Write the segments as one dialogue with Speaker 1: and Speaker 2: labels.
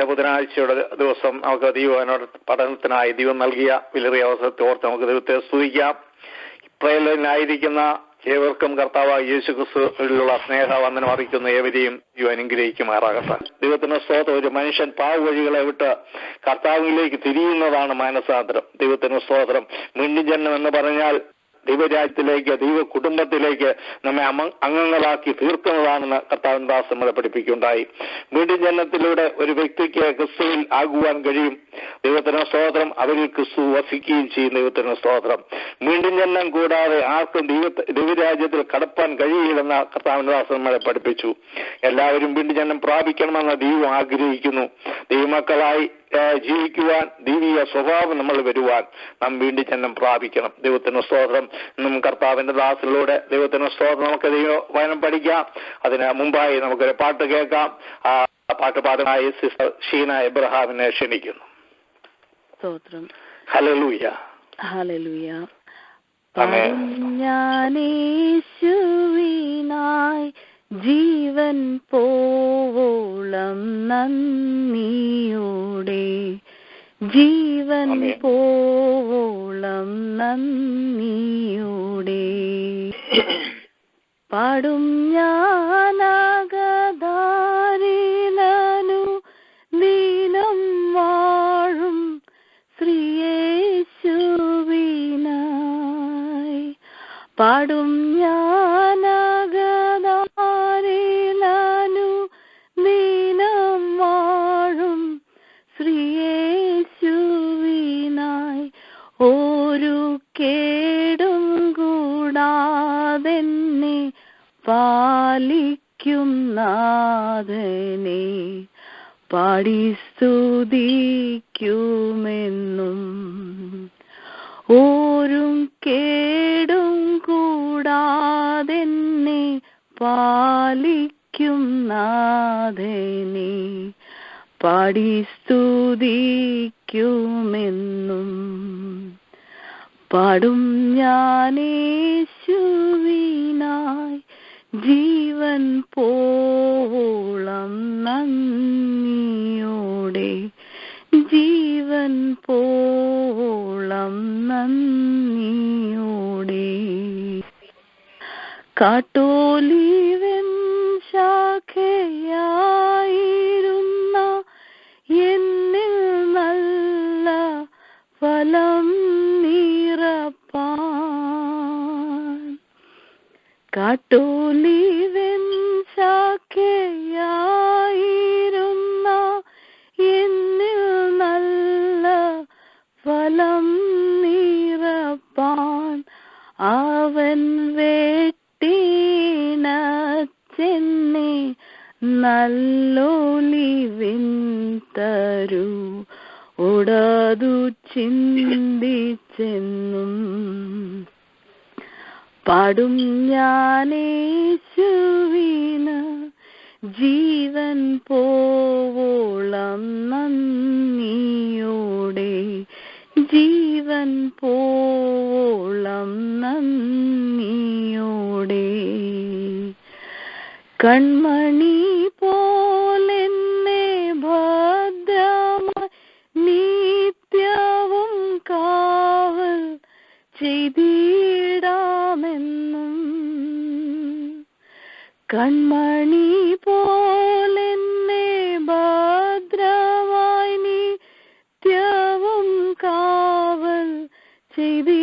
Speaker 1: ബുധനാഴ്ചയുടെ ദിവസം നമുക്ക് ദൈവനോട് പഠനത്തിനായി ദൈവം നൽകിയ വിലറിയ അവസരത്തെ ഓർത്ത് നമുക്ക് ദൈവത്തെ സ്തുതിക്കാം. ഇസ്രായേലിനായിരിക്കുന്ന ഏവർക്കും കർത്താവായ യേശുക്രിസ്തുവിലുള്ള സ്നേഹവന്ദനം അറിയിക്കുന്ന ഏവരെയും ദൈവം അനുഗ്രഹിക്കുമാറാകട്ടെ. ദൈവത്തിന്റെ സ്തോത്രം. ഒരു മനുഷ്യൻ പാവവഴികളെ വിട്ട് കർത്താവിലേക്ക് തിരിയുന്നതാണ് മാനസാന്തരം. ദൈവത്തിന്റെ സ്തോത്രം. വീണ്ടും ജന്മം എന്ന് പറഞ്ഞാൽ ദൈവരാജ്യത്തിലേക്ക്, ദൈവ കുടുംബത്തിലേക്ക് നമ്മെ അംഗങ്ങളാക്കി തീർക്കുന്നതാണെന്ന് കർത്താവിൻ ദാസ് നമ്മളെ പഠിപ്പിക്കുകയുണ്ടായി. വീണ്ടും ജനനത്തിലൂടെ ഒരു വ്യക്തിക്ക് ക്രിസ്തുവിൽ ആകുവാൻ കഴിയും. ദൈവത്തിന് സ്തോത്രം. അവരിൽ ക്രിസ്തു വസിക്കുകയും ചെയ്യും. ദൈവത്തിന് സ്തോത്രം. വീണ്ടും ജനനം കൂടാതെ ആർക്കും ദൈവരാജ്യത്തിൽ കടപ്പാൻ കഴിയില്ലെന്ന് കർത്താവിൻ ദാസ് നമ്മളെ പഠിപ്പിച്ചു. എല്ലാവരും വീണ്ടും ജനനം പ്രാപിക്കണമെന്ന് ദൈവം ആഗ്രഹിക്കുന്നു. ദൈവമക്കളായി ജീവിക്കുവാൻ, ദൈവീയ സ്വഭാവം നമ്മൾ വരുവാൻ നാം വീണ്ടും ജന്മം പ്രാപിക്കണം. ദൈവത്തിന് സ്തോത്രം. ഇന്നും കർത്താവിന്റെ ദാസിലൂടെ ദൈവത്തിന് സ്തോത്രം നമുക്ക് ദൈവവചനം പഠിക്കാം. അതിന് മുമ്പായി നമുക്കൊരു പാട്ട് കേൾക്കാം. ആ പാട്ട് പാടാനായി സിസ്റ്റർ ഷീന എബ്രഹാമിനെ ക്ഷണിക്കുന്നു.
Speaker 2: സ്തോത്രം.
Speaker 1: ഹല്ലേലൂയ.
Speaker 2: ഹല്ലേലൂയ. യേശുവിനായി ജീവൻ പോവോളം നന്ദിയോടെ, ജീവൻ പോവോളം നന്ദിയോടെ പാടും ഞാനകതാരിലനു ദീനം വാഴും ശ്രീയേശുവിനായി. പാടും ഞാനകതാരിലനു ദീനം വാഴും ശ്രീയേശുവിനായി. ഒരു കേടും കൂടാതെന്നെ പാലിക്കും നാഥനെ പാടി സ്തുതിക്കുമെന്നും. ഒരു കേടും കൂടാതെന്നെ പാലിക്കും നാഥനെ പാടി സ്തുതിക്കുമെന്നും. പാടും ഞാനേശുവിനായി ജീവൻ പോവോളം നന്ദിയോടെ, ജീവൻ പോവോളം നന്ദിയോടെ. കാട്ടോലിവൻ ശാഖയായിരുന്ന എന്നിൽ നല്ല ഫലം നിറപ്പാൻ. കാട്ടോലിവൻ ശാഖയായിരുന്ന എന്നിൽ നല്ല ഫലം നിറപ്പാൻ അവൻ വെട്ടിണച്ചെന്നെ നല്ലൊലിവിൻ തരു ഉടതു ചിന്തിച്ചെന്നും. പാടും ഞാനേശുവിന് ജീവൻ പോവോളം നന്ദിയോടെ, ജീവൻ പോവോളം നന്ദിയോടെ. കൺമണി പോലെന്നെ ഭദ്രമായി നിത്യവും കാവൽ ചെയ്തിടാമെന്നും. കൺമണി പോലെന്നെ ഭദ്രമായി നിത്യവും കാവൽ ചെയ്തിടാമെന്നും.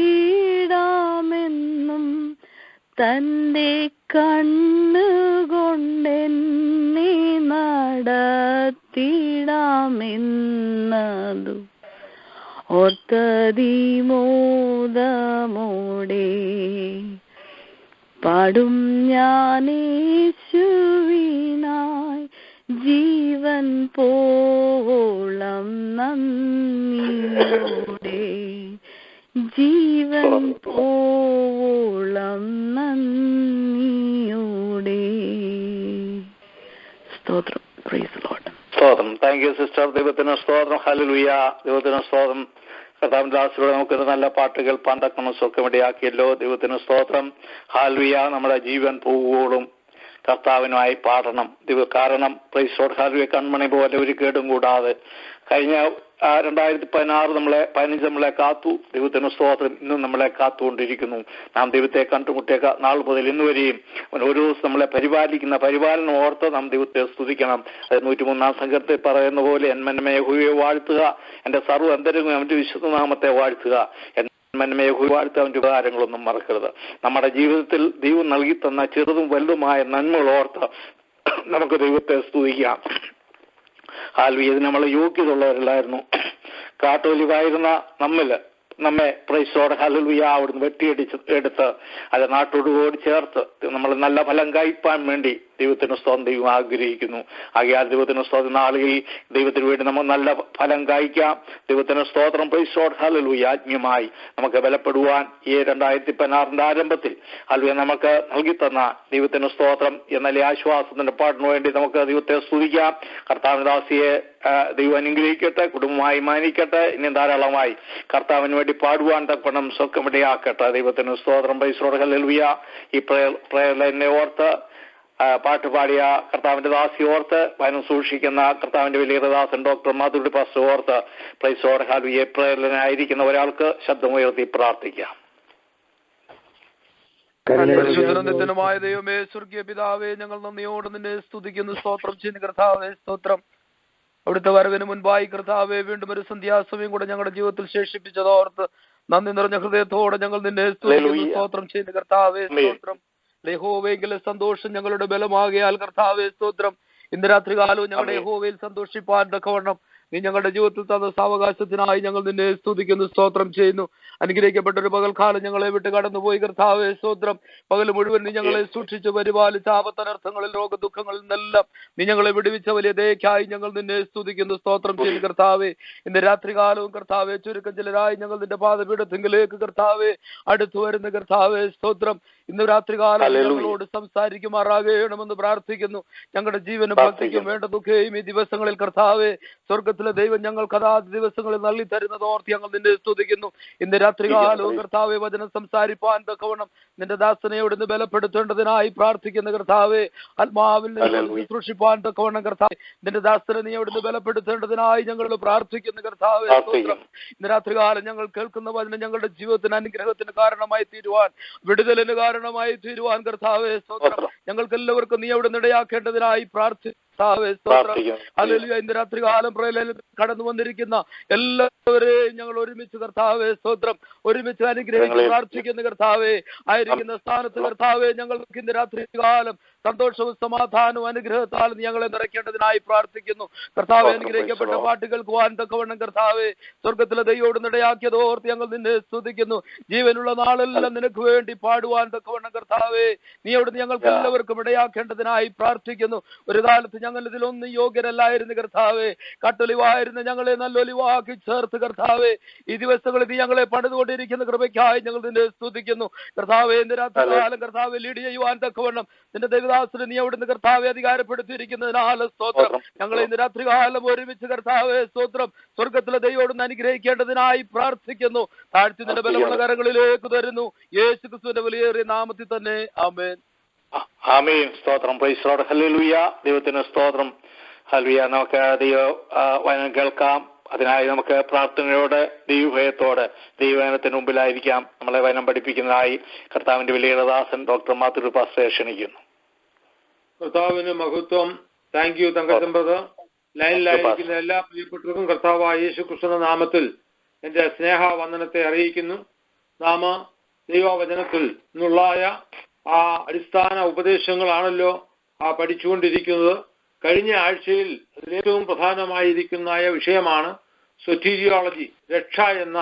Speaker 2: തന്റെ കണ്ണുകൊണ്ടെന്നെ നടത്തിടാമെന്നതു ഓർത്തതിമോദമോടെ. പാടും ഞാനേശുവിനായി ജീവൻ പോവോളം നന്ദിയോടെ, ജീവൻ പോവോളം നന്ദിയോടെ. സ്തോത്രം. Praise the lord.
Speaker 1: സ്തോത്രം. Thank you sister. ദൈവത്തിന് സ്തോത്രം. ഹല്ലേലൂയ. ദൈവത്തിന് സ്തോത്രം. കർത്താവിന്റെ ദാസിലൂടെ നമുക്ക് നല്ല പാട്ടുകൾ പാണ്ടക്കണം സുഖമിടയാക്കിയല്ലോ. ദൈവത്തിന് സ്തോത്രം. ഹല്ലേലൂയ. നമ്മുടെ ജീവൻ പോവുകയോളും കർത്താവിനുമായി പാടണം. കാരണം പ്രൈസോട് ഹാലുവെ കൺമണി പോലെ ഒരു കേടും കൂടാതെ കഴിഞ്ഞ 2015 നമ്മളെ കാത്തു. ദൈവത്തിന് സ്തോത്രം. ഇന്നും നമ്മളെ കാത്തുകൊണ്ടിരിക്കുന്നു. നാം ദൈവത്തെ കണ്ടുമുട്ടിയ നാൾ മുതൽ ഇന്ന് വരെയും ഓരോ ദിവസം നമ്മളെ പരിപാലനം ഓർത്ത് നാം ദൈവത്തെ സ്തുതിക്കണം. അത് 103-ാം സംഘത്തിൽ പറയുന്ന പോലെ എന്മന്മയെ യഹോവയെ വാഴ്ത്തുക, എന്റെ സർവ്വ അന്തരംഗം അവന്റെ വിശുദ്ധനാമത്തെ വാഴ്ത്തുക, എന്മന്മയെ യഹോവയെ വാഴ്ത്തുക, അവന്റെ ഉപകാരങ്ങളൊന്നും മറക്കരുത്. നമ്മുടെ ജീവിതത്തിൽ ദൈവം നൽകി തന്ന ചെറുതും വലുതുമായ നന്മകൾ ഓർത്ത് നമുക്ക് ദൈവത്തെ സ്തുതിക്കാം. ഇതിന് നമ്മൾ യോഗ്യതയുള്ളവരല്ലായിരുന്നു. കാട്ടൊലിവായിരുന്ന നമ്മെ പ്രൈസോടെ ഹല്ലേലൂയ അവിടുന്ന് എടുത്ത് അത് നാട്ടോടുകൂടി ചേർത്ത് നമ്മൾ നല്ല ഫലം കായ്പാൻ വേണ്ടി ദൈവത്തിന് സ്തോത്രം ദൈവം ആഗ്രഹിക്കുന്നു. ആകയാൽ ദൈവത്തിന് സ്തോത്രം നാളുകളിൽ ദൈവത്തിന് വേണ്ടി നമ്മൾ നല്ല ഫലം കായ്ക്കാം. ദൈവത്തിന് സ്തോത്രം പ്രൈസോട് ഹല്ലേലൂയ. ആത്മീയമായി നമുക്ക് ബലപ്പെടുവാൻ ഈ 2016 ആരംഭത്തിൽ ഹല്ലേലൂയ നമുക്ക് നൽകി തന്ന ദൈവത്തിന് സ്തോത്രം എന്നല്ലേ ആശ്വാസത്തിന്റെ പാട്ടിന് വേണ്ടി നമുക്ക് ദൈവത്തെ സ്തുതിക്കാം. കർത്താവിദാസിയെ ദൈവം അനുഗ്രഹിക്കട്ടെ, കുടുംബമായി മാനിക്കട്ടെ. ഇനി ധാരാളമായി കർത്താവിന് വേണ്ടി പാടുവാൻ തക്കണം സ്വർഗമിടയാക്കട്ടെ. ദൈവത്തിന് സ്തോത്രം പ്രൈസോട് ഹല്ലേലൂയ. ഈ പ്രയർ ലൈനെ ഓർത്ത് പാട്ട് പാടിയ കർത്താവിന്റെ ദാസി ഓർത്ത് വനം സൂക്ഷിക്കുന്ന കർത്താവിന്റെ വലിയ ദാസൻ ഡോക്ടർ മാധുരി പാസ്റ്റർ ഓർത്ത് പ്രൈസോട് ഹല്ലേലൂയ പ്രയറിലായിരിക്കുന്ന ഒരാൾക്ക് ശബ്ദമുയർത്തി പ്രാർത്ഥിക്കാം.
Speaker 3: പരിശുദ്ധമായ ദൈവമേ, സ്വർഗീയ പിതാവേ, ഞങ്ങൾ നന്ദിയോട് നിന്നെ സ്തുതിക്കുന്നു. സ്തോത്രം ചെയ്യുന്ന കർത്താവേ, സ്തോത്രം. അവിടുത്തെ വരവിന് മുൻപായി കർത്താവേ വീണ്ടും ഒരു സന്ധ്യാസമയം കൂടെ ഞങ്ങളുടെ ജീവിതത്തിൽ ശേഷിപ്പിച്ചതോർത്ത് നന്ദി നിറഞ്ഞ ഹൃദയത്തോടെ ഞങ്ങൾ നിന്നെ സ്തുതിക്കുന്നു. സ്തോത്രം ചെയ്യുന്ന കർത്താവേ, സ്തോത്രം. യഹോവയെങ്കിലെ സന്തോഷം ഞങ്ങളുടെ ബലമാകിയാൽ കർത്താവേ, സ്തോത്രം. ഇന്ന് രാത്രികാലവും ഞങ്ങളുടെ യഹോവയിൽ സന്തോഷിപ്പാൻ തക്കവണ്ണം നീ ഞങ്ങളുടെ ജീവിതത്തിൽ തന്ന സാവകാശത്തിനായി ഞങ്ങൾ നിന്നെ സ്തുതിക്കുന്നു. സ്തോത്രം ചെയ്യുന്നു. അനുഗ്രഹിക്കപ്പെട്ട ഒരു പകൽക്കാലം ഞങ്ങളെ വിട്ട് കടന്നുപോയി കർത്താവേ, സ്തോത്രം. പകൽ മുഴുവൻ നീ ഞങ്ങളെ സൂക്ഷിച്ച് പരിപാലിച്ച ആപത്തനർത്ഥങ്ങളിൽ രോഗദുഃഖങ്ങളിൽ നിന്നെല്ലാം നീ ഞങ്ങളെ വിടുവിച്ച വലിയ ദയക്കായി ഞങ്ങൾ നിന്നെ സ്തുതിക്കുന്നു. സ്തോത്രം ചെയ്യുന്നു കർത്താവേ. ഇന്ന് രാത്രികാലവും കർത്താവേ ചുരുക്കം ചിലരായി ഞങ്ങൾ നിന്റെ പാദപീഠത്തിങ്കിലേക്ക് കർത്താവേ അടുത്തു വരുന്ന കർത്താവേ, സ്തോത്രം. ഇന്ന് രാത്രികാലം ഞങ്ങളോട് സംസാരിക്കുമാറാകണമെന്ന് പ്രാർത്ഥിക്കുന്നു. ഞങ്ങളുടെ ജീവനും ഭക്തിക്കും വേണ്ടതൊക്കെയും ഈ ദിവസങ്ങളിൽ കർത്താവേ സ്വർഗത്തിലെ ദൈവം ഞങ്ങൾക്ക് അതാത് ദിവസങ്ങളിൽ നൽകി തരുന്നത് ഓർത്ത് ഞങ്ങൾ നിന്നെ സ്തുതിക്കുന്നു. ഇന്ന് രാത്രികാലവും കർത്താവെ വചനം സംസാരിപ്പാൻ തക്കവണ്ണം നിന്റെ ദാസനെയോട് ഇന്ന് ബലപ്പെടുത്തേണ്ടതിനായി പ്രാർത്ഥിക്കുന്ന കർത്താവെ, ആത്മാവിൽ ശുശ്രൂഷിപ്പാൻ തക്കവണ്ണം കർത്താവെ നിന്റെ ദാസനെ നീ അവിടുന്ന് ബലപ്പെടുത്തേണ്ടതിനായി ഞങ്ങൾ പ്രാർത്ഥിക്കുന്ന കർത്താവെ, സ്തോത്രം. ഇന്ന് രാത്രികാലം ഞങ്ങൾ കേൾക്കുന്ന വചനം ഞങ്ങളുടെ ജീവിതത്തിന് അനുഗ്രഹത്തിന് കാരണമായി തീരുവാൻ, വിടുതലിന് കാരണമായി തീരുവാൻ കർത്താവെ, സ്തോത്രം. ഞങ്ങൾക്ക് എല്ലാവർക്കും നീ അവിടുന്ന് ഇടയാക്കേണ്ടതിനായി പ്രാർത്ഥിക്കുന്നു. ഹല്ലേലൂയ. ഇന്ന് രാത്രികാലം പ്രളയത്തിൽ കടന്നു വന്നിരിക്കുന്ന എല്ലാവരെയും ഞങ്ങൾ ഒരുമിച്ച് കർത്താവേ, സ്തോത്രം, ഒരുമിച്ച് അനുഗ്രഹിച്ച് പ്രാർത്ഥിക്കുന്ന കർത്താവേ. ആയിരിക്കുന്ന സ്ഥാനത്ത് കർത്താവേ ഞങ്ങൾക്ക് ഇന്ന് രാത്രികാലം സന്തോഷവും സമാധാനവും അനുഗ്രഹത്താൽ ഞങ്ങളെ നിറയ്ക്കേണ്ടതിനായി പ്രാർത്ഥിക്കുന്നു. കർത്താവെ, അനുഗ്രഹിക്കപ്പെട്ട പാട്ട് കേൾക്കുവാൻ തക്കവണ്ണം കർത്താവെ സ്വർഗത്തിലെ ദൈവയോട് ഇടയാക്കിയത് ഓർത്ത് ഞങ്ങൾ നിന്നെ സ്തുതിക്കുന്നു. ജീവനുള്ള നാളെല്ലാം നിനക്ക് വേണ്ടി പാടുവാൻ തക്കവണ്ണം കർത്താവെ നീ അവിടുന്ന് ഞങ്ങൾക്ക് എല്ലാവർക്കും ഇടയാക്കേണ്ടതിനായി പ്രാർത്ഥിക്കുന്നു. ഒരു കാലത്ത് ഞങ്ങൾ ഇതിലൊന്നും യോഗ്യരല്ലായിരുന്നു കർത്താവെ. കട്ടൊലിവായിരുന്ന ഞങ്ങളെ നല്ലൊലിവാക്കി ചേർത്ത് കർത്താവെ ഈ ദിവസങ്ങളിൽ നീ ഞങ്ങളെ പണിതുകൊണ്ടിരിക്കുന്ന കൃപയ്ക്കായി ഞങ്ങൾ നിന്നെ സ്തുതിക്കുന്നു. കർത്താവെ, ഇന്ന് രാത്രികാലം കർത്താവെ ലീഡ് ചെയ്യുവാൻ തക്കവണ്ണം നിന്റെ ദൈവദാസനെ നീ അവിടുന്ന് കർത്താവെ അധികാരപ്പെടുത്തിയിരിക്കുന്നതിനാൽ സ്തോത്രം. ഞങ്ങളെ ഇന്ന് രാത്രികാലം ഒരുമിച്ച് കർത്താവെ, സ്തോത്രം, സ്വർഗത്തിലെ ദൈവയോടൊന്ന് അനുഗ്രഹിക്കേണ്ടതിനായി പ്രാർത്ഥിക്കുന്നു. താഴ്ത്തി നിന്റെ ബലമുള്ള കരങ്ങളിലേക്ക് തരുന്നു. യേശു ക്രിസ്തുവിന്റെ വിലയേറിയ നാമത്തിൽ തന്നെ ആമേൻ.
Speaker 1: ആമേൻ. സ്തോത്രം. Praise lord. ഹല്ലേലൂയ. ദൈവത്തിന് സ്തോത്രം. ഹല്ലേലൂയ. നമുക്ക് ദൈവവചനം കേൾക്കാം. അതിനായി നമുക്ക് പ്രാർത്ഥനയോടെ ദൈവഭയത്തോടെ ദൈവവചനത്തിന് മുമ്പിലായിരിക്കാം. നമ്മളെ വചനം പഠിപ്പിക്കുന്നതായി കർത്താവിന്റെ വലിയ ദാസൻ ഡോക്ടർ മാധുരി പാസ്റ്ററെ ക്ഷണിക്കുന്നു.
Speaker 4: കർത്താവിന് മഹത്വം. Thank you Thankachan brother. ലൈനിലായിരിക്കുന്ന എല്ലാ പ്രിയപ്പെട്ടവർക്കും കർത്താവായ യേശു ക്രിസ്തുവിന്റെ നാമത്തിൽ എന്റെ സ്നേഹവന്ദനത്തെ അറിയിക്കുന്നു. നാം ദൈവവചനത്തിൽ നിന്നുള്ളായ ആ അടിസ്ഥാന ഉപദേശങ്ങളാണല്ലോ പഠിച്ചുകൊണ്ടിരിക്കുന്നത്. കഴിഞ്ഞ ആഴ്ചയിൽ അതിലേറ്റവും പ്രധാനമായിരിക്കുന്ന വിഷയമാണ് സൊറ്റീരിയോളജി, രക്ഷ എന്ന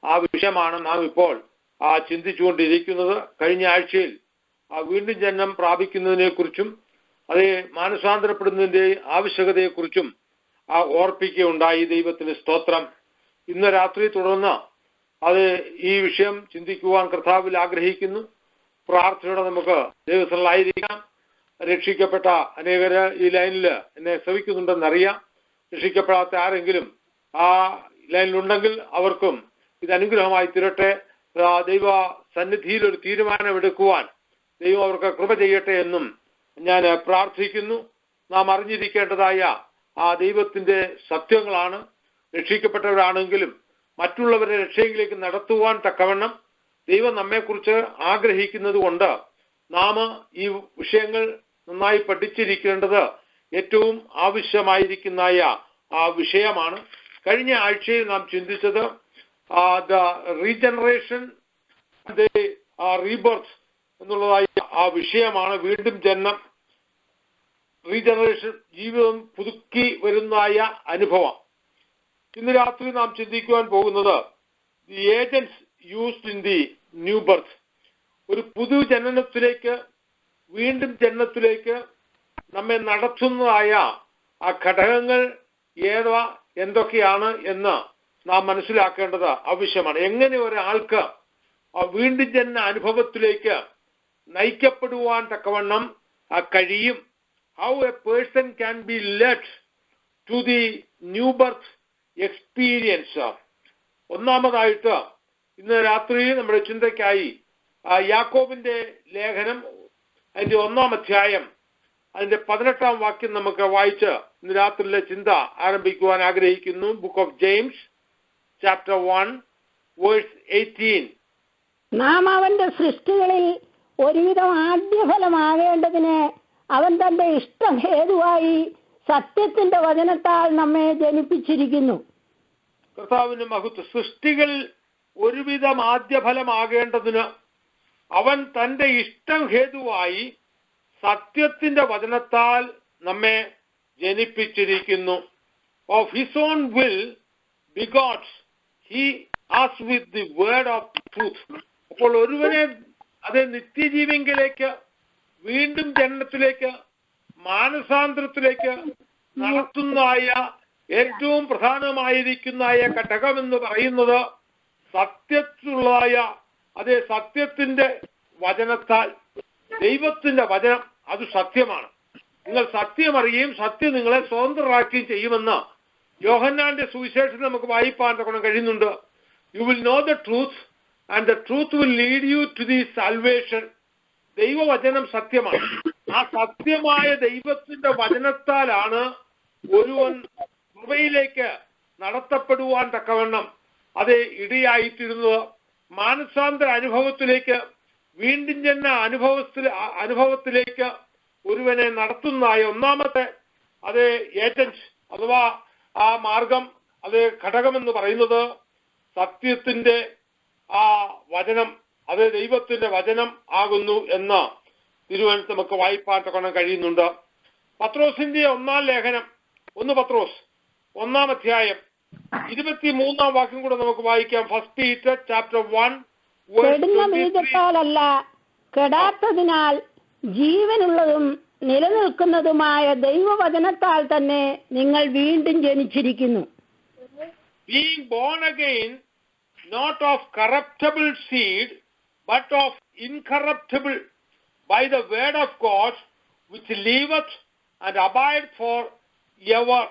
Speaker 4: ആ വിഷയമാണ് നാം ഇപ്പോൾ ചിന്തിച്ചുകൊണ്ടിരിക്കുന്നത്. കഴിഞ്ഞ ആഴ്ചയിൽ വീണ്ടും ജന്മം പ്രാപിക്കുന്നതിനെ കുറിച്ചും അത് മാനസാന്തരപ്പെടുന്നതിന്റെ ആവശ്യകതയെക്കുറിച്ചും ഓർപ്പിക്കുകയുണ്ടായി. ദൈവത്തിന് സ്തോത്രം. ഇന്ന് രാത്രി തുടർന്ന് അത് ഈ വിഷയം ചിന്തിക്കുവാൻ കർത്താവിൽ ആഗ്രഹിക്കുന്നു. പ്രാർത്ഥനയോടെ നമുക്ക് ദൈവസ്ഥലായിരിക്കാം. രക്ഷിക്കപ്പെട്ട അനേകര് ഈ ലൈനിൽ എന്നെ ശ്രവിക്കുന്നുണ്ടെന്നറിയാം. രക്ഷിക്കപ്പെടാത്ത ആരെങ്കിലും ആ ലൈനിലുണ്ടെങ്കിൽ അവർക്കും ഇത് അനുഗ്രഹമായി തീരട്ടെ. ദൈവ സന്നിധിയിൽ ഒരു തീരുമാനമെടുക്കുവാൻ ദൈവം അവർക്ക് കൃപ ചെയ്യട്ടെ എന്നും ഞാൻ പ്രാർത്ഥിക്കുന്നു. നാം അറിഞ്ഞിരിക്കേണ്ടതായ ആ ദൈവത്തിന്റെ സത്യങ്ങളാണ്. രക്ഷിക്കപ്പെട്ടവരാണെങ്കിലും മറ്റുള്ളവരെ രക്ഷയിലേക്ക് നടത്തുവാൻ തക്കവണ്ണം ദൈവം നമ്മെക്കുറിച്ച് ആഗ്രഹിക്കുന്നത് കൊണ്ട് നാം ഈ വിഷയങ്ങൾ നന്നായി പഠിച്ചിരിക്കേണ്ടത് ഏറ്റവും ആവശ്യമായിരിക്കുന്നതായ ആ വിഷയമാണ്. കഴിഞ്ഞ ആഴ്ചയിൽ നാം ചിന്തിച്ചത് ദ റീജനറേഷൻ റീബർത്ത് എന്നുള്ളതായ ആ വിഷയമാണ്. വീണ്ടും ജന്മം, റീജനറേഷൻ, ജീവിതം പുതുക്കി വരുന്നതായ അനുഭവം. ഇന്ന് രാത്രി നാം ചിന്തിക്കുവാൻ പോകുന്നത് the agents used in the new birth. ഒരു പുതു ജനനത്തിലേക്ക്, വീണ്ടും ജനനത്തിലേക്ക് നമ്മെ നടത്തുന്നതായ ആ ഘടകങ്ങൾ എന്തൊക്കെയാണ് എന്ന് നാം മനസ്സിലാക്കേണ്ടത് ആവശ്യമാണ്. എങ്ങനെ ഒരാൾക്ക് ആ വീണ്ടും ജനന അനുഭവത്തിലേക്ക് നയിക്കപ്പെടുവാൻ തക്കവണ്ണം കഴിയും. How a person can be led to the new birth experience. ഒന്നാമതായിട്ട് ഇന്ന് രാത്രി നമ്മുടെ ചിന്തയ്ക്കായി യാക്കോബിന്റെ ലേഖനം അതിന്റെ 1-ാം അധ്യായം അതിന്റെ 18-ാം വാക്യം നമുക്ക് വായിച്ച് ഇന്ന് രാത്രിയിലെ ചിന്ത ആരംഭിക്കുവാൻ ആഗ്രഹിക്കുന്നു. Book of James chapter 1 verse 18.
Speaker 5: നാം അവന്റെ സൃഷ്ടികളിൽ ഒരുവിധം ആദ്യഫലമാകേണ്ടതിന് അവൻ തന്റെ ഇഷ്ടം ഹേതുവായി സത്യത്തിന്റെ വചനത്താൽ നമ്മെ ജനിപ്പിച്ചിരിക്കുന്നു.
Speaker 4: കർത്താവിന്റെ മഹത്വം. സൃഷ്ടികളിൽ ഒരുവിധം ആദ്യഫലമാകേണ്ടതിന് അവൻ തന്റെ ഇഷ്ടം ഹേതുവായി സത്യത്തിന്റെ വചനത്താൽ നമ്മെ ജനിപ്പിച്ചിരിക്കുന്നു. Of his own will begot he us with the word of truth. അപ്പോൾ ഒരുവനെ അത് നിത്യജീവങ്കിലേക്ക്, വീണ്ടും ജനനത്തിലേക്ക്, മാനസാന്തരത്തിലേക്ക് നടത്തുന്നതായ ഏറ്റവും പ്രധാനമായിരിക്കുന്നതായ ഘടകമെന്ന് പറയുന്നത് സത്യത്തിലുള്ളതായ അതേ സത്യത്തിന്റെ വചനത്താൽ. ദൈവത്തിന്റെ വചനം അത് സത്യമാണ്. നിങ്ങൾ സത്യം അറിയുകയും സത്യം നിങ്ങളെ സ്വതന്ത്രരാക്കുകയും ചെയ്യുമെന്ന് യോഹന്നാന്റെ സുവിശേഷത്തിൽ നമുക്ക് വായിപ്പാൻ തക്കണം കഴിയുന്നുണ്ട്. You will know the truth and the truth will lead you to the salvation. ദൈവവചനം സത്യമാണ്. ആ സത്യമായ ദൈവത്തിന്റെ വചനത്താലാണ് ഒരുവൻ കൃപയിലേക്ക് നടത്തപ്പെടുവാൻ തക്കവണ്ണം അത് ഇടയായിത്തീരുന്നത്. മാനസാന്തര അനുഭവത്തിലേക്ക്, വീണ്ടും ജന്മ അനുഭവത്തിലേക്ക് ഒരുവനെ നടത്തുന്നതായ ഒന്നാമത്തെ അത് ഏജൻസ് അഥവാ ആ മാർഗം, അത് ഘടകമെന്ന് പറയുന്നത് സത്യത്തിന്റെ ആ വചനം, അത് ദൈവത്തിന്റെ വചനം ആകുന്നു എന്ന് തിരുവനന്തപുരത്ത് നമുക്ക് വായിപ്പാൻ തക്കണം കഴിയുന്നുണ്ട്. പത്രോസിന്റെ 1-ാം ലേഖനം, 1 പത്രോസ് 1-ാം അധ്യായം 23-ാം വാക്യം കൂടെ നമുക്ക് വായിക്കാം. ഫസ്റ്റ് പീറ്റർ ചാപ്റ്റർ 1
Speaker 5: കെടുന്ന ബീജത്താലല്ല, കെടാത്തതിനാൽ ജീവനുള്ളതും നിലനിൽക്കുന്നതുമായ ദൈവവചനത്താൽ തന്നെ നിങ്ങൾ വീണ്ടും ജനിച്ചിരിക്കുന്നു.
Speaker 4: Being born again, not of corruptible seed, but of incorruptible, by the word of God, which liveth and abideth for ever.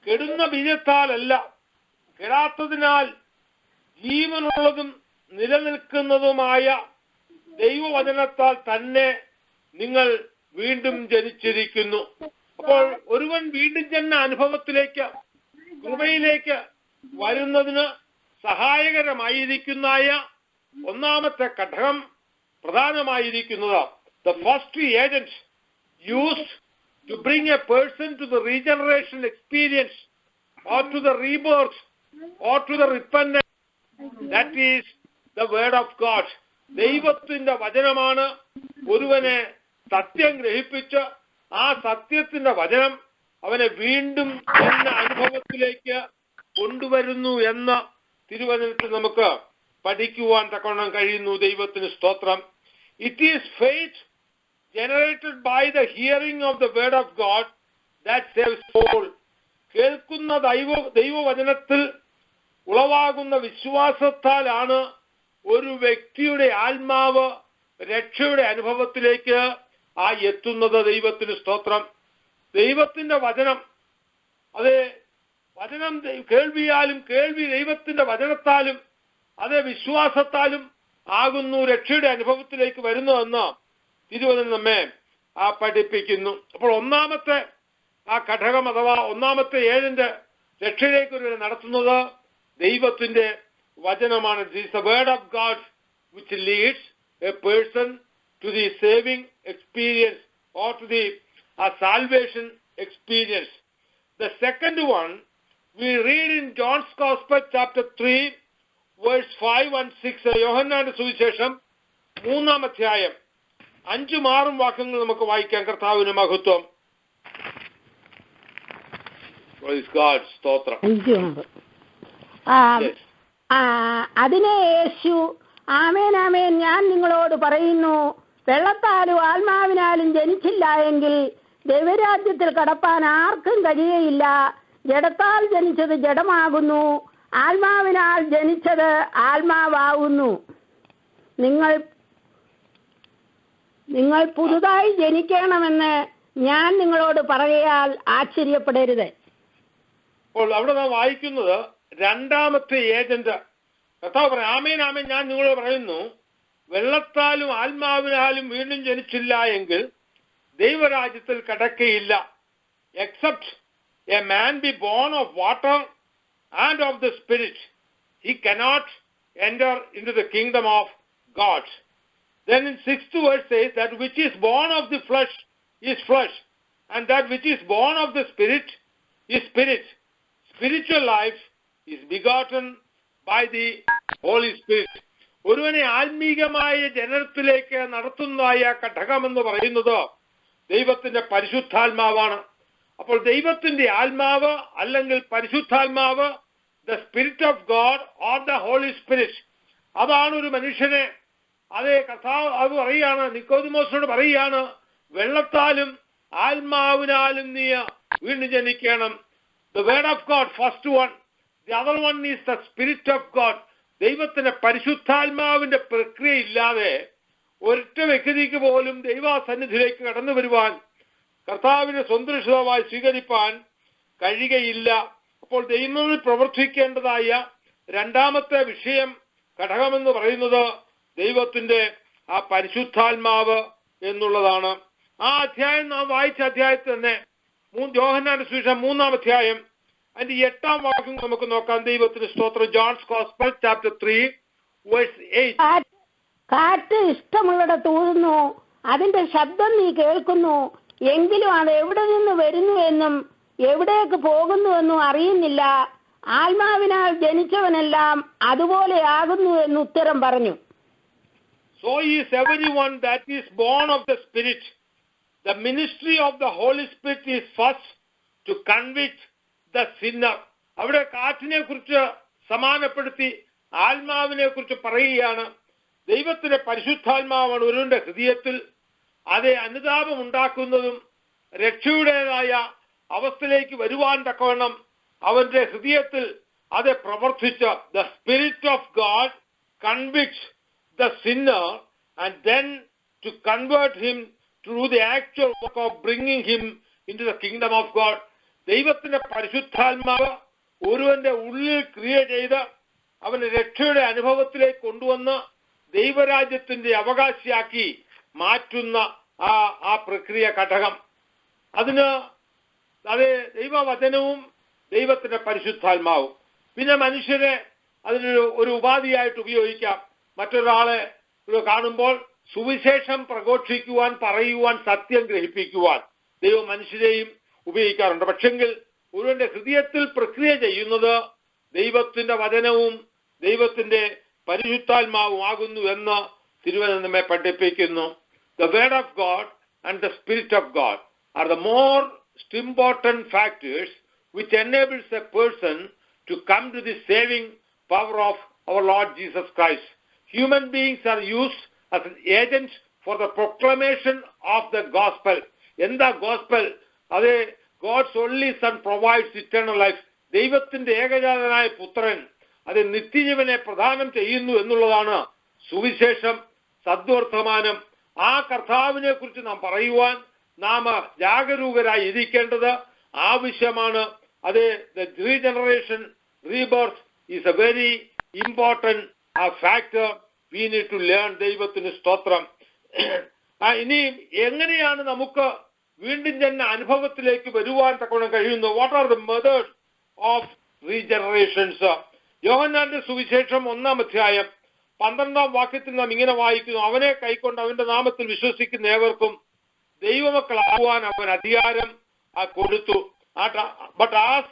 Speaker 4: കെടുന്ന ബീജത്താലല്ല, കെടാത്തതിനാൽ ജീവനുള്ളതും നിലനിൽക്കുന്നതുമായ ദൈവവചനത്താൽ തന്നെ നിങ്ങൾ വീണ്ടും ജനിച്ചിരിക്കുന്നു. അപ്പോൾ ഒരുവൻ വീണ്ടും ജന്മ അനുഭവത്തിലേക്ക്, കൃപയിലേക്ക് വരുന്നതിന് സഹായകരമായിരിക്കുന്നതായ ഒന്നാമത്തെ ഘടകം പ്രധാനമായിരിക്കുന്നത് the first agent used to bring a person to the regeneration experience or to the rebirth or to the repentance, that is the word of God. ദൈവത്തിന്റെ വചനമാണ് ഒരുവനെ സത്യം ഗ്രഹിപ്പിച്ച് ആ സത്യത്തിന്റെ വചനം അവനെ വീണ്ടും എന്ന അനുഭവത്തിലേക്ക് കൊണ്ടുവരുന്നു എന്ന് തിരുവചനത്തിൽ നമുക്ക് പഠിക്കുവാൻ തക്കവണ്ണം കഴിയുന്നു. ദൈവത്തിന് സ്തോത്രം. It is faith generated by the hearing of the word of God that saves soul. കേൾക്കുന്ന ദൈവവചനത്തിൽ ഉളവാകുന്ന വിശ്വാസത്താലാണ് ഒരു വ്യക്തിയുടെ ആത്മാവ് രക്ഷയുടെ അനുഭവത്തിലേക്ക് എത്തുന്നത്. ദൈവത്തിന് സ്തോത്രം. ദൈവത്തിന്റെ വചനം, അത് വചനം കേൾവിയാലും, കേൾവി ദൈവത്തിന്റെ വചനത്താലും, അത് വിശ്വാസത്താലും ആകുന്നു രക്ഷയുടെ അനുഭവത്തിലേക്ക് വരുന്നതെന്ന് തിരുവചനം നമ്മെ പഠിപ്പിക്കുന്നു. അപ്പോൾ ഒന്നാമത്തെ ആ ഘടകം അഥവാ ഒന്നാമത്തെ ഏജന്റ് രക്ഷയിലേക്ക് ഒരു നടത്തുന്നത് ദൈവത്തിന്റെ വചനമാണ്. It is the word of God which leads a person to the saving experience or to the salvation experience. The second one we read in John's Gospel chapter 3 verse 5 and 6. യോഹന്നാന്റെ സുവിശേഷം 3-ാം അധ്യായം 5-6 വാക്യങ്ങൾ നമുക്ക് വായിക്കാം. കർത്താവിന് മഹത്വം. Praise God. സ്തോത്രം.
Speaker 5: 5-6. അതിനെ യേശു ആമേൻ ആമേൻ ഞാൻ നിങ്ങളോട് പറയുന്നു, വെള്ളത്താലും ആത്മാവിനാലും ജനിച്ചില്ല എങ്കിൽ ദൈവരാജ്യത്തിൽ കടപ്പാൻ ആർക്കും കഴിയയില്ല. ജഡത്താൽ ജനിച്ചത് ജഡമാകുന്നു, ആത്മാവിനാൽ ജനിച്ചത് ആത്മാവാകുന്നു. നിങ്ങൾ പുതുതായി ജനിക്കണമെന്ന് ഞാൻ നിങ്ങളോട് പറയാൽ ആശ്ചര്യപ്പെടരുത്.
Speaker 4: അപ്പോൾ അവിടെ നാം വായിക്കുന്നത് രണ്ടാമത്തെ ഏജന്റ് കർത്താവ് പറയാം, ആമേൻ ആമേൻ ഞാൻ നിങ്ങളോട് പറയുന്നു, വെള്ളത്താലും ആത്മാവിനാലും വീണ്ടും ജനിച്ചില്ല എങ്കിൽ ദൈവരാജ്യത്തിൽ കടക്കയില്ല. Except a man be born of water and of the spirit, he cannot enter into the kingdom of God. Then in 6th verse says that which is born of the flesh is flesh, and that which is born of the spirit is spirit. Spiritual life is begotten by the Holy Spirit. ഒരുവനെ ആത്മീകമായ ജനനത്തിലേക്ക് നടത്തുന്നതായ ഘടകമെന്ന് പറയുന്നത് ദൈവത്തിന്റെ പരിശുദ്ധാത്മാവാണ്. അപ്പോൾ ദൈവത്തിന്റെ ആത്മാവ് അല്ലെങ്കിൽ പരിശുദ്ധാത്മാവ്, the spirit of God or the Holy Spirit, അതാണ് ഒരു മനുഷ്യനെ, അതേ കർത്താവ് അത് പറയാണ്, നിക്കോദിമോസിനോട് പറയാണ്, വെള്ളത്താലും ആത്മാവിനാലും നീ വീണ്ടും ജനിക്കണം. The word of God, first one. The other one is the spirit of God. ദൈവത്തിന്റെ പരിശുദ്ധാത്മാവിന്റെ പ്രക്രിയ ഇല്ലാതെ ഒരൊറ്റ വ്യക്തിക്ക് പോലും ദൈവസന്നിധിയിലേക്ക് കടന്നു വരുവാൻ, കർത്താവിനെ സ്വന്തരക്ഷിതാവായി സ്വീകരിപ്പാൻ കഴിയുകയില്ല. അപ്പോൾ ദൈവത്തിൽ പ്രവർത്തിക്കേണ്ടതായ രണ്ടാമത്തെ വിഷയം ഘടകമെന്ന് പറയുന്നത് ദൈവത്തിന്റെ ആ പരിശുദ്ധാത്മാവ് എന്നുള്ളതാണ്. ആ അധ്യായം നാം വായിച്ച അധ്യായത്തിൽ തന്നെ യോഹന്നാന്റെ സുവിശേഷം 3-ാം അധ്യായം അതിന്റെ 8-ാം വാക്യം നമുക്ക് നോക്കാം. ദൈവത്തിന് സ്തോത്രം. John's gospel chapter 3 verse 8.
Speaker 5: കാറ്റ് ഇഷ്ടമുള്ളിടത്ത് ഊതുന്നു, അതിന്റെ ശബ്ദം നീ കേൾക്കുന്നു, എങ്കിലും അത് എവിടെ നിന്ന് വരുന്നുവെന്നും എവിടേക്ക് പോകുന്നുവെന്നും അറിയുന്നില്ല. ആത്മാവിനാൽ ജനിച്ചവനെല്ലാം അതുപോലെയാകുന്നു എന്ന് ഉത്തരം പറഞ്ഞു.
Speaker 4: So is everyone that is born of the Spirit. The ministry of the Holy Spirit is first to convict the sinner. അവിടെ കാറ്റിനെ കുറിച്ച് സമാനപ്പെടുത്തി ആത്മാവിനെ കുറിച്ച് പറയുകയാണ്. ദൈവത്തിന്റെ പരിശുദ്ധാത്മാവാണ് ഒരുവന്റെ ഹൃദയത്തിൽ അതേ അനുതാപം ഉണ്ടാക്കുന്നതും രക്ഷയുടേതായ അവസ്ഥയിലേക്ക് വരുവാൻ തക്കവണ്ണം അവന്റെ ഹൃദയത്തിൽ അത് പ്രവർത്തിച്ച് the Spirit of God convicts the sinner and then to convert him through the actual work of bringing him into the kingdom of God. ദൈവത്തിന്റെ പരിശുദ്ധാത്മാവ് ഒരുവന്റെ ഉള്ളിൽ ക്രിയ ചെയ്ത് അവന്റെ രക്ഷയുടെ അനുഭവത്തിലേക്ക് കൊണ്ടുവന്ന് ദൈവരാജ്യത്തിന്റെ അവകാശിയാക്കി മാറ്റുന്ന ആ പ്രക്രിയ ഘടകം. അതിന് അത് ദൈവവചനവും ദൈവത്തിന്റെ പരിശുദ്ധാത്മാവും. പിന്നെ മനുഷ്യരെ അതിനൊരു ഒരു ഉപാധിയായിട്ട് ഉപയോഗിക്കാം. മറ്റൊരാളെ കാണുമ്പോൾ സുവിശേഷം പ്രഘോഷിക്കുവാൻ, പറയുവാൻ, സത്യം ഗ്രഹിപ്പിക്കുവാൻ ദൈവം മനുഷ്യരെയും ഉപയോഗിക്കാറുണ്ട്. പക്ഷെങ്കിൽ ഒരുവന്റെ ഹൃദയത്തിൽ പ്രക്രിയ ചെയ്യുന്നത് ദൈവത്തിന്റെ വചനവും ദൈവത്തിന്റെ പരിശുദ്ധാത്മാവും ആകുന്നു എന്ന് തിരുവചനം നമ്മെ പഠിപ്പിക്കുന്നു. The word of God and the spirit of God are the most important factors which enables a person to come to the saving power of our Lord Jesus Christ. Human beings are used as an agent for the proclamation of the gospel. എന്താ gospel? അത് God's only son provides eternal life. ദൈവത്തിന്റെ ഏകജാതനായ പുത്രൻ അത് നിത്യജീവനെ പ്രദാനം ചെയ്യുന്നു എന്നുള്ളതാണ് സുവിശേഷം, സദ്വർത്തമാനം. ആ കർത്താവിനെ കുറിച്ച് നാം പറയുവാൻ നാം ജാഗരൂകരായി ഇരിക്കേണ്ടത് ആവശ്യമാണ്. അത് the regeneration, rebirth is a very important factor we need to learn. ദൈവത്തിന് സ്തോത്രം. ഇനി എങ്ങനെയാണ് നമുക്ക് വീണ്ടും ജന്മ അനുഭവത്തിലേക്ക് വരുവാൻ തക്കവണ്ണം കഴിയുന്നു? What are the method of regenerations? യോഹന്നാന്റെ സുവിശേഷം 1-ാം അധ്യായം 12-ാം വാക്യത്തിൽ നാം ഇങ്ങനെ വായിക്കുന്നു: അവനെ കൈക്കൊണ്ട് അവന്റെ നാമത്തിൽ വിശ്വസിക്കുന്ന ഏവർക്കും ദൈവമക്കളാകുവാൻ അവൻ അധികാരം കൊടുത്തു. But as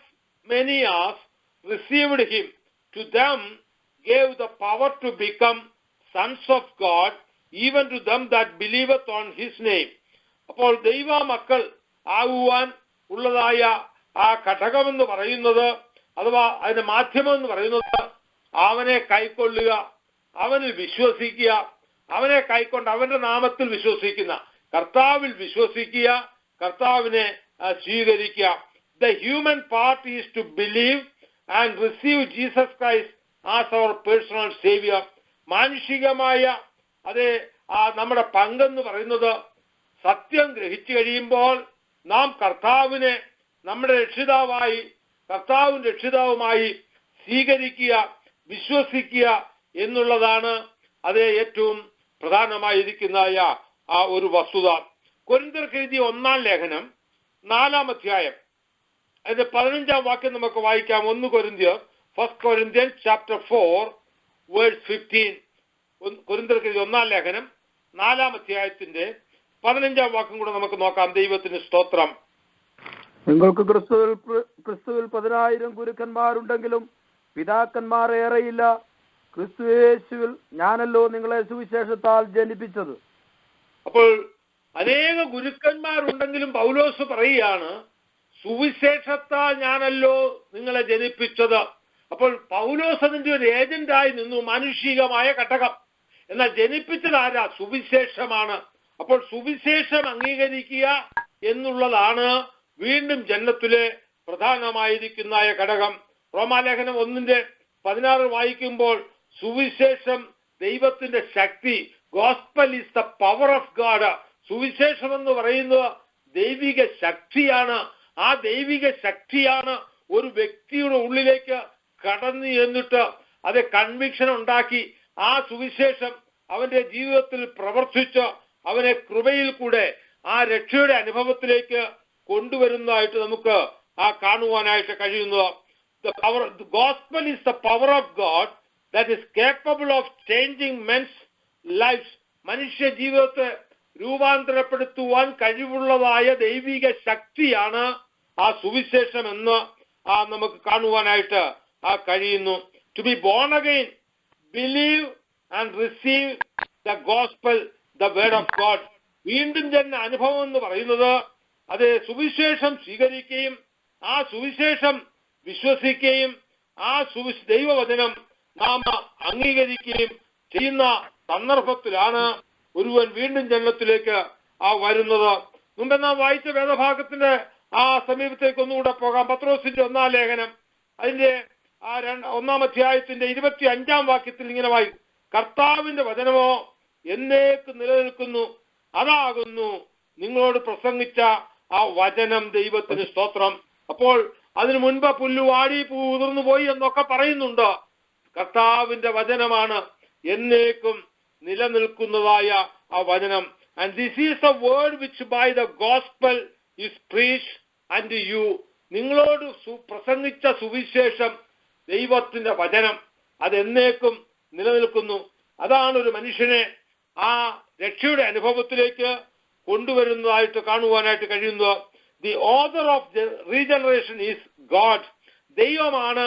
Speaker 4: many as received him, to them gave the power to become sons of God, even to them that believeth on his name. അപ്പോൾ ദൈവ മക്കൾ ആകുവാൻ ഉള്ളതായ ആ ഘടകമെന്ന് പറയുന്നത്, അഥവാ അതിന്റെ മാധ്യമം എന്ന് പറയുന്നത്, അവനെ കൈക്കൊള്ളുക, അവനിൽ വിശ്വസിക്കുക, അവനെ കൈക്കൊണ്ട് അവന്റെ നാമത്തിൽ വിശ്വസിക്കുന്ന, കർത്താവിൽ വിശ്വസിക്കുക, കർത്താവിനെ സ്വീകരിക്കുക. The human part is to believe and receive Jesus Christ as our personal savior. മാനുഷികമായ അതേ നമ്മുടെ പങ്കെന്ന് പറയുന്നത്, സത്യം ഗ്രഹിച്ചു കഴിയുമ്പോൾ നാം കർത്താവിനെ നമ്മുടെ രക്ഷിതാവായി, കർത്താവിന്റെ രക്ഷിതാവുമായി സ്വീകരിക്കുക, വിശ്വസിക്കുക എന്നുള്ളതാണ് അതേ ഏറ്റവും പ്രധാനമായിരിക്കുന്നതായ ആ ഒരു വസ്തുത. കൊരിന്ത്യർക്ക് എഴുതിയ 1-ാം ലേഖനം 4-ാം അധ്യായം അതിന്റെ 15-ാം വാക്യം നമുക്ക് വായിക്കാം. 1 കൊരിന്ത്യർ, 1 Corinthians chapter 4 verse 15. കൊരിന്ത്യർക്ക് എഴുതിയ 1-ാം ലേഖനം 4-ാം അധ്യായത്തിന്റെ 15-ാം വാക്യം കൂടെ നമുക്ക് നോക്കാം. ദൈവത്തിന് സ്തോത്രം.
Speaker 3: നിങ്ങൾക്ക് ക്രിസ്തുവിൽ 10,000 ഗുരുക്കന്മാരുണ്ടെങ്കിലും പിതാക്കന്മാർ ഏറെയില്ല. ക്രിസ്തുയേശുവിൽ ഞാനല്ലോ നിങ്ങളെ സുവിശേഷത്താൽ ജനിപ്പിച്ചത്.
Speaker 4: അപ്പോൾ അനേക ഗുരുക്കന്മാരുണ്ടെങ്കിലും പൗലോസ് പറയുകയാണ്, സുവിശേഷത്താൽ ഞാനല്ലോ നിങ്ങളെ ജനിപ്പിച്ചത്. അപ്പോൾ പൗലോസ് അതിന്റെ ഒരു ഏജന്റായി നിന്നു, മാനുഷികമായ ഘടകം. എന്നാൽ ജനിപ്പിച്ചത് ആരാ? സുവിശേഷമാണ്. അപ്പോൾ സുവിശേഷം അംഗീകരിക്കുക എന്നുള്ളതാണ് വീണ്ടും ജന്മത്തിലെ പ്രധാനമായിരിക്കുന്ന ഘടകം. റോമാലേഖനം 1:16 വായിക്കുമ്പോൾ സുവിശേഷം ദൈവത്തിന്റെ ശക്തി, gospel is the power of God. സുവിശേഷം എന്ന് പറയുന്നത് ദൈവിക ശക്തിയാണ്. ആ ദൈവിക ശക്തിയാണ് ഒരു വ്യക്തിയുടെ ഉള്ളിലേക്ക് കടന്നു എന്നിട്ട് അത് കൺവിക്ഷൻ ഉണ്ടാക്കി ആ സുവിശേഷം അവന്റെ ജീവിതത്തിൽ പ്രവർത്തിച്ച് അവനെ കൃപയിൽ കൂടെ ആ രക്ഷയുടെ അനുഭവത്തിലേക്ക് കൊണ്ടുവരുന്നതായിട്ട് നമുക്ക് കാണുവാനായിട്ട് കഴിയുന്നത്. The gospel is the power of God that is capable of changing men's lives. മനുഷ്യ ജീവിതത്തെ രൂപാന്തരപ്പെടുത്തുവാൻ കഴിവുള്ളതായ ദൈവിക ശക്തിയാണ് ആ സുവിശേഷം എന്ന് നമുക്ക് കാണുവാനായിട്ട് കഴിയുന്നു. To be born again, believe and receive the gospel, the word of God. വീണ്ടും ജന്മ അനുഭവം എന്ന് പറയുന്നത് അത് സുവിശേഷം സ്വീകരിക്കുകയും ആ സുവിശേഷം വിശ്വസിക്കുകയും ആ ദൈവവചനം നാം അംഗീകരിക്കുകയും ചെയ്യുന്ന സന്ദർഭത്തിലാണ് ഒരുവൻ വീണ്ടും ജന്മത്തിലേക്ക് വരുന്നത്. മുമ്പ് നാം വായിച്ച വേദഭാഗത്തിന്റെ സമീപത്തേക്ക് ഒന്നുകൂടെ പോകാം. പത്രോസിന്റെ 1-ാം ലേഖനം അതിന്റെ 1-ാം അധ്യായത്തിന്റെ 25-ാം വാക്യത്തിൽ ഇങ്ങനെ വായിക്കും: കർത്താവിന്റെ വചനമോ എന്നേക്ക് നിലനിൽക്കുന്നു, അതാകുന്നു നിങ്ങളോട് പ്രസംഗിച്ച ആ വചനം. ദൈവത്തിന് സ്തോത്രം. അപ്പോൾ അതിനു മുൻപ് പുല്ല് വാടി പൂ ഉതിർന്നു പോയി എന്നൊക്കെ പറയുന്നുണ്ട്. കർത്താവിന്റെ വചനമാണ് എന്നേക്കും നിലനിൽക്കുന്നതായ ആ വചനം. And this is the word which by the gospel is preached unto you. നിങ്ങളോട് പ്രസംഗിച്ച സുവിശേഷം, ദൈവത്തിന്റെ വചനം, അതെന്നേക്കും നിലനിൽക്കുന്നു. അതാണ് ഒരു മനുഷ്യനെ ആ രക്ഷയുടെ അനുഭവത്തിലേക്ക് കൊണ്ടുവരുന്നതായിട്ട് കാണുവാനായിട്ട് കഴിയുന്നത്. The author of regeneration is God. ദൈവമാണ്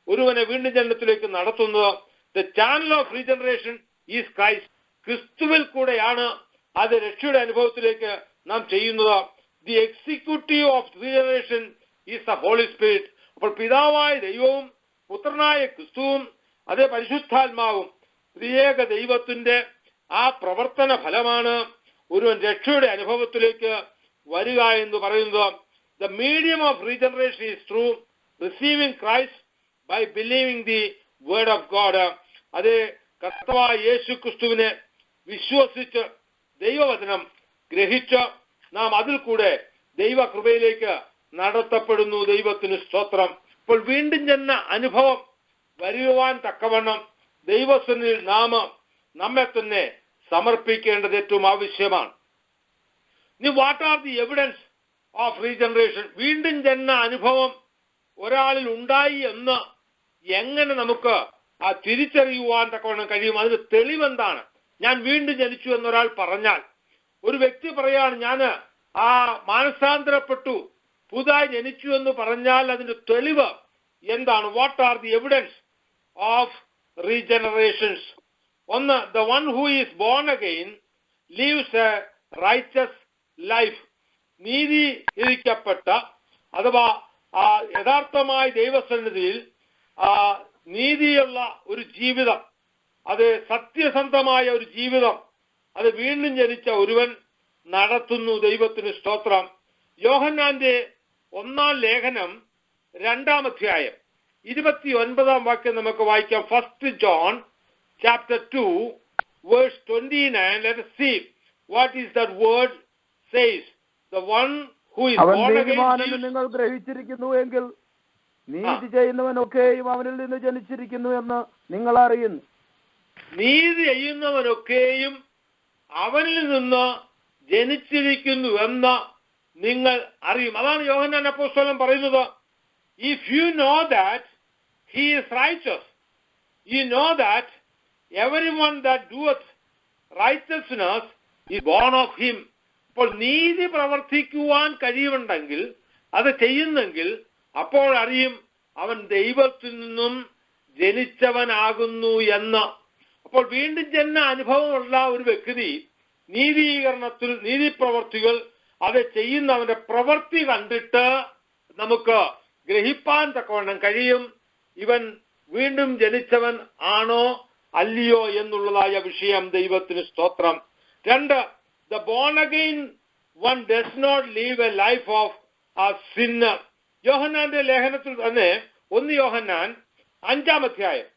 Speaker 4: ഒരുവനെ വീണ്ടും ജന്മത്തിലേക്ക് നടത്തുന്നത്. The channel of regeneration is Christ. ക്രിസ്തുവിൽ കൂടെയാണ് അത് രക്ഷയുടെ അനുഭവത്തിലേക്ക് നാം ചെയ്യുന്നത്. The executive of regeneration is the Holy Spirit. അപ്പോൾ പിതാവായ ദൈവവും പുത്രനായ ക്രിസ്തുവും അതേ പരിശുദ്ധാത്മാവും ത്രിയേക ദൈവത്തിന്റെ ആ പ്രവർത്തന ഫലമാണ് ഒരുവൻ രക്ഷയുടെ അനുഭവത്തിലേക്ക് വരിക എന്ന് പറയുന്നത്. The medium of regeneration is through receiving Christ by believing the word of God. അതേ കർത്താവായ യേശു ക്രിസ്തുവിനെ വിശ്വസിച്ച് ദൈവവചനം ഗ്രഹിച്ച് നാം അതിൽ കൂടെ ദൈവകൃപയിലേക്ക് നടത്തപ്പെടുന്നു. ദൈവത്തിന് സ്തോത്രം. ഇപ്പോൾ വീണ്ടും ചെന്ന അനുഭവം വരുവാൻ തക്കവണ്ണം ദൈവസന്നിധിയിൽ നാം നമ്മെ തന്നെ സമർപ്പിക്കേണ്ടത് ഏറ്റവും ആവശ്യമാണ്. ഇനി what are the evidence of regeneration? വീണ്ടും ജനന അനുഭവം ഒരാളിൽ ഉണ്ടായി എന്ന് എങ്ങനെ നമുക്ക് തിരിച്ചറിയുവാൻ തക്കവണ്ണം കഴിയും? അതിന് തെളിവെന്താണ്? ഞാൻ വീണ്ടും ജനിച്ചു എന്നൊരാൾ പറഞ്ഞാൽ, ഒരു വ്യക്തി പറയാണ് ഞാൻ മാനസാന്തരപ്പെട്ടു, പുതുതായി ജനിച്ചു എന്ന് പറഞ്ഞാൽ അതിന്റെ തെളിവ് എന്താണ്? What are the evidence of regenerations? ഒന്ന്, the one who is born again lives a righteous life. നീതീകരിക്കപ്പെട്ട അഥവാ യഥാർത്ഥമായ ദൈവസന്നിധിയിൽ നീതിയുള്ള ഒരു ജീവിതം, അത് സത്യസന്ധമായ ഒരു ജീവിതം, അത് വീണ്ടും ജനിച്ച ഒരുവൻ നടത്തുന്നു. ദൈവത്തിന് സ്തോത്രം. യോഹന്നാന്റെ 1-ാം ലേഖനം 2-ാം അധ്യായം 29-ാം വാക്യം നമുക്ക് വായിക്കാം. 1 John chapter 2 verse 29. Let us see what is that word says. The one who is born again.
Speaker 3: നിങ്ങൾ ഗ്രഹിച്ചിരിക്കുന്നു എങ്കിൽ നീതി ചെയ്യുന്നവനൊക്കെയും അവനിൽ നിന്ന് ജനിച്ചിരിക്കുന്നു എന്ന് നിങ്ങൾ അറിയുന്നു.
Speaker 4: നീതി ചെയ്യുന്നവനൊക്കെയും അവനിൽ നിന്ന് ജനിച്ചിരിക്കുന്നു എന്ന് നിങ്ങൾ അറിയും. അതാണ് യോഹന്നാൻ അപ്പോസ്തലൻ പറയുന്നത്. If you know that he is righteous, you know that everyone that doeth righteousness is born of him. അപ്പോൾ നീതി പ്രവർത്തിക്കുവാൻ കഴിയുന്നുണ്ടെങ്കിൽ, അത് ചെയ്യുന്നെങ്കിൽ, അപ്പോൾ അറിയും അവൻ ദൈവത്തിൽ നിന്നും ജനിച്ചവനാകുന്നു എന്ന്. അപ്പോൾ വീണ്ടും ജനന അനുഭവമുള്ള ഒരു വ്യക്തി നീതീകരണത്തിൽ നീതിപ്രവർത്തികൾ അത് ചെയ്യുന്നവന്റെ പ്രവൃത്തി കണ്ടിട്ട് നമുക്ക് ഗ്രഹിപ്പാൻ തക്കവണ്ണം കഴിയും ഇവൻ വീണ്ടും ജനിച്ചവൻ ആണോ അല്ലയോ എന്നുള്ളതായ വിഷയം. ദൈവത്തിന് സ്തോത്രം. 2, the born again one does not live a life of a sinner. യോഹന്നാന്റെ ലേഖനത്തിൽ തന്നെ 1 യോഹന്നാൻ 5-ാം അധ്യായം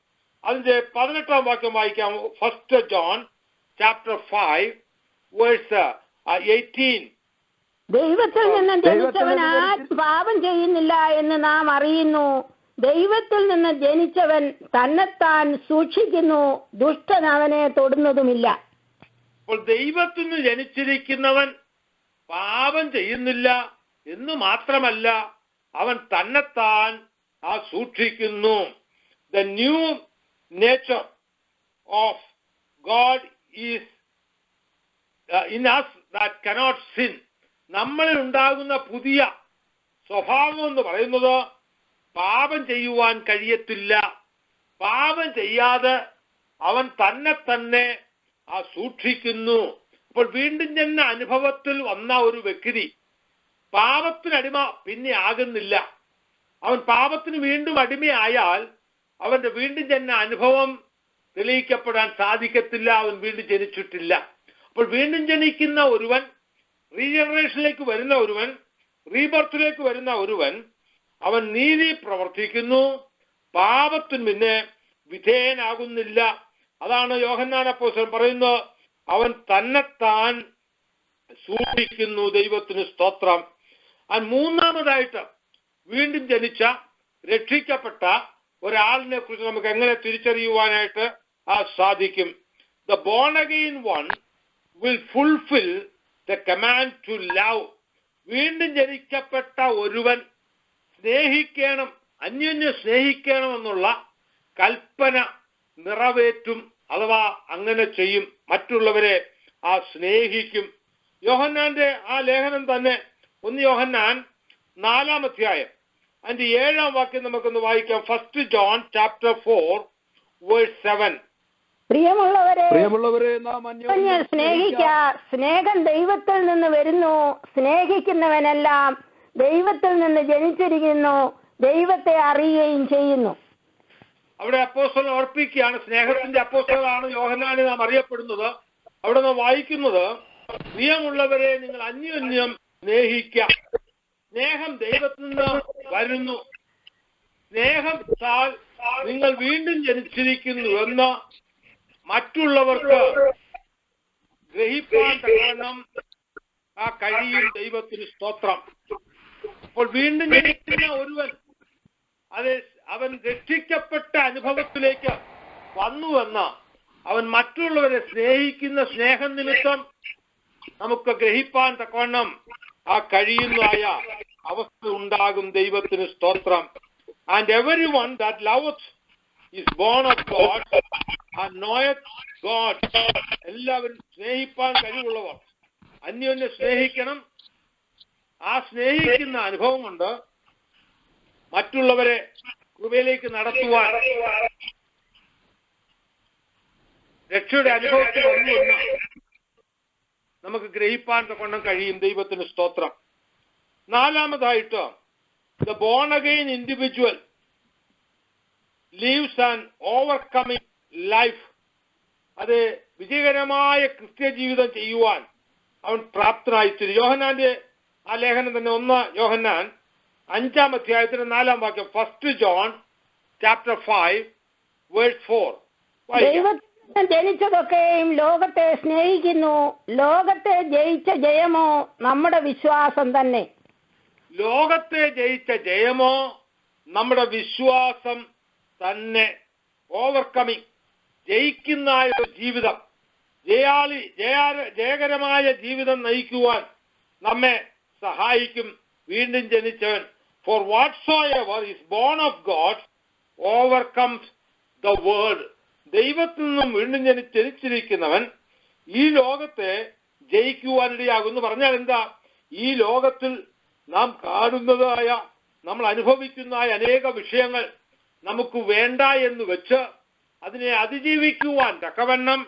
Speaker 4: അതിന്റെ 18-ാം വാക്യം വായിക്കാം. 1 John chapter 5 verse 18.
Speaker 5: ദൈവത്തിൽ നിന്ന് ജനിച്ചവൻ പാപം ചെയ്യുന്നില്ല എന്ന് നാം അറിയുന്നു. ദൈവത്തിൽ നിന്ന് ജനിച്ചവൻ തന്നെത്താൻ സൂക്ഷിക്കുന്നു, ദുഷ്ടൻ അവനെ തൊടുന്നതുമില്ല.
Speaker 4: അപ്പോൾ ദൈവത്തിൽ നിന്ന് ജനിച്ചിരിക്കുന്നവൻ പാപം ചെയ്യുന്നില്ല എന്ന് മാത്രമല്ല, അവൻ തന്നെത്താൻ സൂക്ഷിക്കുന്നു. The new nature of God is in us that cannot sin. നമ്മളിൽ ഉണ്ടാകുന്ന പുതിയ സ്വഭാവം എന്ന് പറയുന്നത് പാപം ചെയ്യുവാൻ കഴിയത്തില്ല. പാപം ചെയ്യാതെ അവൻ തന്നെ സൂക്ഷിക്കുന്നു. അപ്പോൾ വീണ്ടും ജനന അനുഭവത്തിൽ വന്ന ഒരു വ്യക്തി പാപത്തിനടിമ പിന്നെ ആകുന്നില്ല. അവൻ പാപത്തിന് വീണ്ടും അടിമയായാൽ അവന്റെ വീണ്ടും ജനന അനുഭവം തെളിയിക്കപ്പെടാൻ സാധിക്കത്തില്ല. അവൻ വീണ്ടും ജനിച്ചിട്ടില്ല. അപ്പോൾ വീണ്ടും ജനിക്കുന്ന ഒരുവൻ, റീജനറേഷനിലേക്ക് വരുന്ന ഒരുവൻ, റീബർത്തിലേക്ക് വരുന്ന ഒരുവൻ, അവൻ നീതി പ്രവർത്തിക്കുന്നു, പാപത്തിന് പിന്നെ വിധേയനാകുന്നില്ല. അതാണ് യോഹന്നാൻ അപ്പോസ്തലൻ പറയുന്നത്, അവൻ തന്നെത്താൻ സൂക്ഷിക്കുന്നു. ദൈവത്തിന് സ്തോത്രം. മൂന്നാമതായിട്ട് വീണ്ടും ജനിച്ച രക്ഷിക്കപ്പെട്ട ഒരാളിനെ കുറിച്ച് നമുക്ക് എങ്ങനെ തിരിച്ചറിയുവാനായിട്ട് സാധിക്കും? The born again one will fulfill the command to love. വീണ്ടും ജനിക്കപ്പെട്ട ഒരുവൻ സ്നേഹിക്കണം, അന്യോന്യം സ്നേഹിക്കണം എന്നുള്ള കൽപ്പന നിറവേറ്റും. അഥവാ അങ്ങനെ ചെയ്യും, മറ്റുള്ളവരെ സ്നേഹിക്കും. യോഹന്നാന്റെ ലേഖനം തന്നെ 1 യോഹന്നാൻ 4-ാം അധ്യായം അതിന്റെ 7-ാം വാക്യം നമുക്കൊന്ന് വായിക്കാം. 1 John chapter 4 verse 7.
Speaker 5: പ്രിയമുള്ളവരെ നാം അന്യോന്യം സ്നേഹിക്കുക. സ്നേഹം ദൈവത്തിൽ നിന്ന് വരുന്നു. സ്നേഹിക്കുന്നവനെല്ലാം ദൈവത്തിൽ നിന്ന് ജനിച്ചിരിക്കുന്നു, ദൈവത്തെ അറിയുകയും ചെയ്യുന്നു.
Speaker 4: അവിടെ അപ്പോസ്തലൻ ഓർപ്പിക്കുകയാണ്, സ്നേഹത്തിന്റെ അപ്പോസ്തലനാണ് യോഹന്നാനെ നാം അറിയപ്പെടുന്നത്. അവിടെ നാം വായിക്കുന്നത്, പ്രിയമുള്ളവരെ നിങ്ങൾ അന്യോന്യം സ്നേഹിക്കുക. സ്നേഹം ദൈവത്തിൽ നിന്ന് വരുന്നു. സ്നേഹത്താൽ നിങ്ങൾ വീണ്ടും ജനിച്ചിരിക്കുന്നു എന്ന് മറ്റുള്ളവർക്ക് ഗ്രഹിപ്പാൻ തക്കവണ്ണം കഴിയും. ദൈവത്തിന് സ്തോത്രം. അപ്പോൾ വീണ്ടും ജനിക്കുന്ന ഒരുവൻ അവൻ രക്ഷിക്കപ്പെട്ട അനുഭവത്തിലേക്ക് വന്നുവെന്ന് അവൻ മറ്റുള്ളവരെ സ്നേഹിക്കുന്ന സ്നേഹം നിമിത്തം നമുക്ക് ഗ്രഹിപ്പാൻ തക്കവണ്ണം ആ കഴിയുന്നതായ അവസ്ഥ ഉണ്ടാകും. ദൈവത്തിന് സ്തോത്രം. And every one that loveth is born of God and knoweth God. എല്ലാവരും സ്നേഹിപ്പാൻ കഴിവുള്ളവർ അന്യോന്യം സ്നേഹിക്കണം. ആ സ്നേഹിക്കുന്ന അനുഭവം കൊണ്ട് മറ്റുള്ളവരെ കൃപയിലേക്ക് നടത്തുവാൻ രക്ഷയുടെ അനുഭവത്തിൽ ഒന്നുമില്ല നമുക്ക് ഗ്രഹിപ്പാൻ കൊണ്ടും കഴിയും. ദൈവത്തിന് സ്തോത്രം. നാലാമതായിട്ട് the born again individual lives an overcoming life. അത് വിജയകരമായ ക്രിസ്ത്യ ജീവിതം ചെയ്യുവാൻ അവൻ പ്രാപ്തനായിത്തീരും. യോഹന്നാന്റെ ആ ലേഖനം തന്നെ 1 യോഹന്നാൻ 5-ാം അധ്യായത്തിന്റെ 4-ാം വാക്യം. 1 John chapter 5 verse 4.
Speaker 5: ദൈവത്തിന് ജനിച്ചതൊക്കെയും ലോകത്തെ സ്നേഹിക്കുന്നു. ലോകത്തെ ജയിച്ച ജയമോ നമ്മുടെ വിശ്വാസം തന്നെ.
Speaker 4: ലോകത്തെ ജയിച്ച ജയമോ നമ്മുടെ വിശ്വാസം തന്നെ. ഓവർകമ്മിങ്, ജയിക്കുന്ന ഒരു ജീവിതം, ജയകരമായ ജീവിതം നയിക്കുവാൻ നമ്മെ സഹായിക്കും വീണ്ടും ജനിച്ചവൻ. For whatsoever is born of God overcomes the world. ദൈവത്തിൽ നിന്നും വീണ്ടും ജനിച്ചിരിക്കുന്നവൻ ഈ ലോകത്തെ ജയിക്കുവാനിടയാകുന്നു. പറഞ്ഞാൽ എന്താ? ഈ ലോകത്തിൽ നാം കാണുന്നതായ, നമ്മൾ അനുഭവിക്കുന്നതായ അനേക വിഷയങ്ങൾ നമുക്ക് വേണ്ട എന്ന് വെച്ച് അതിനെ അതിജീവിക്കുവാൻ തക്കവണ്ണം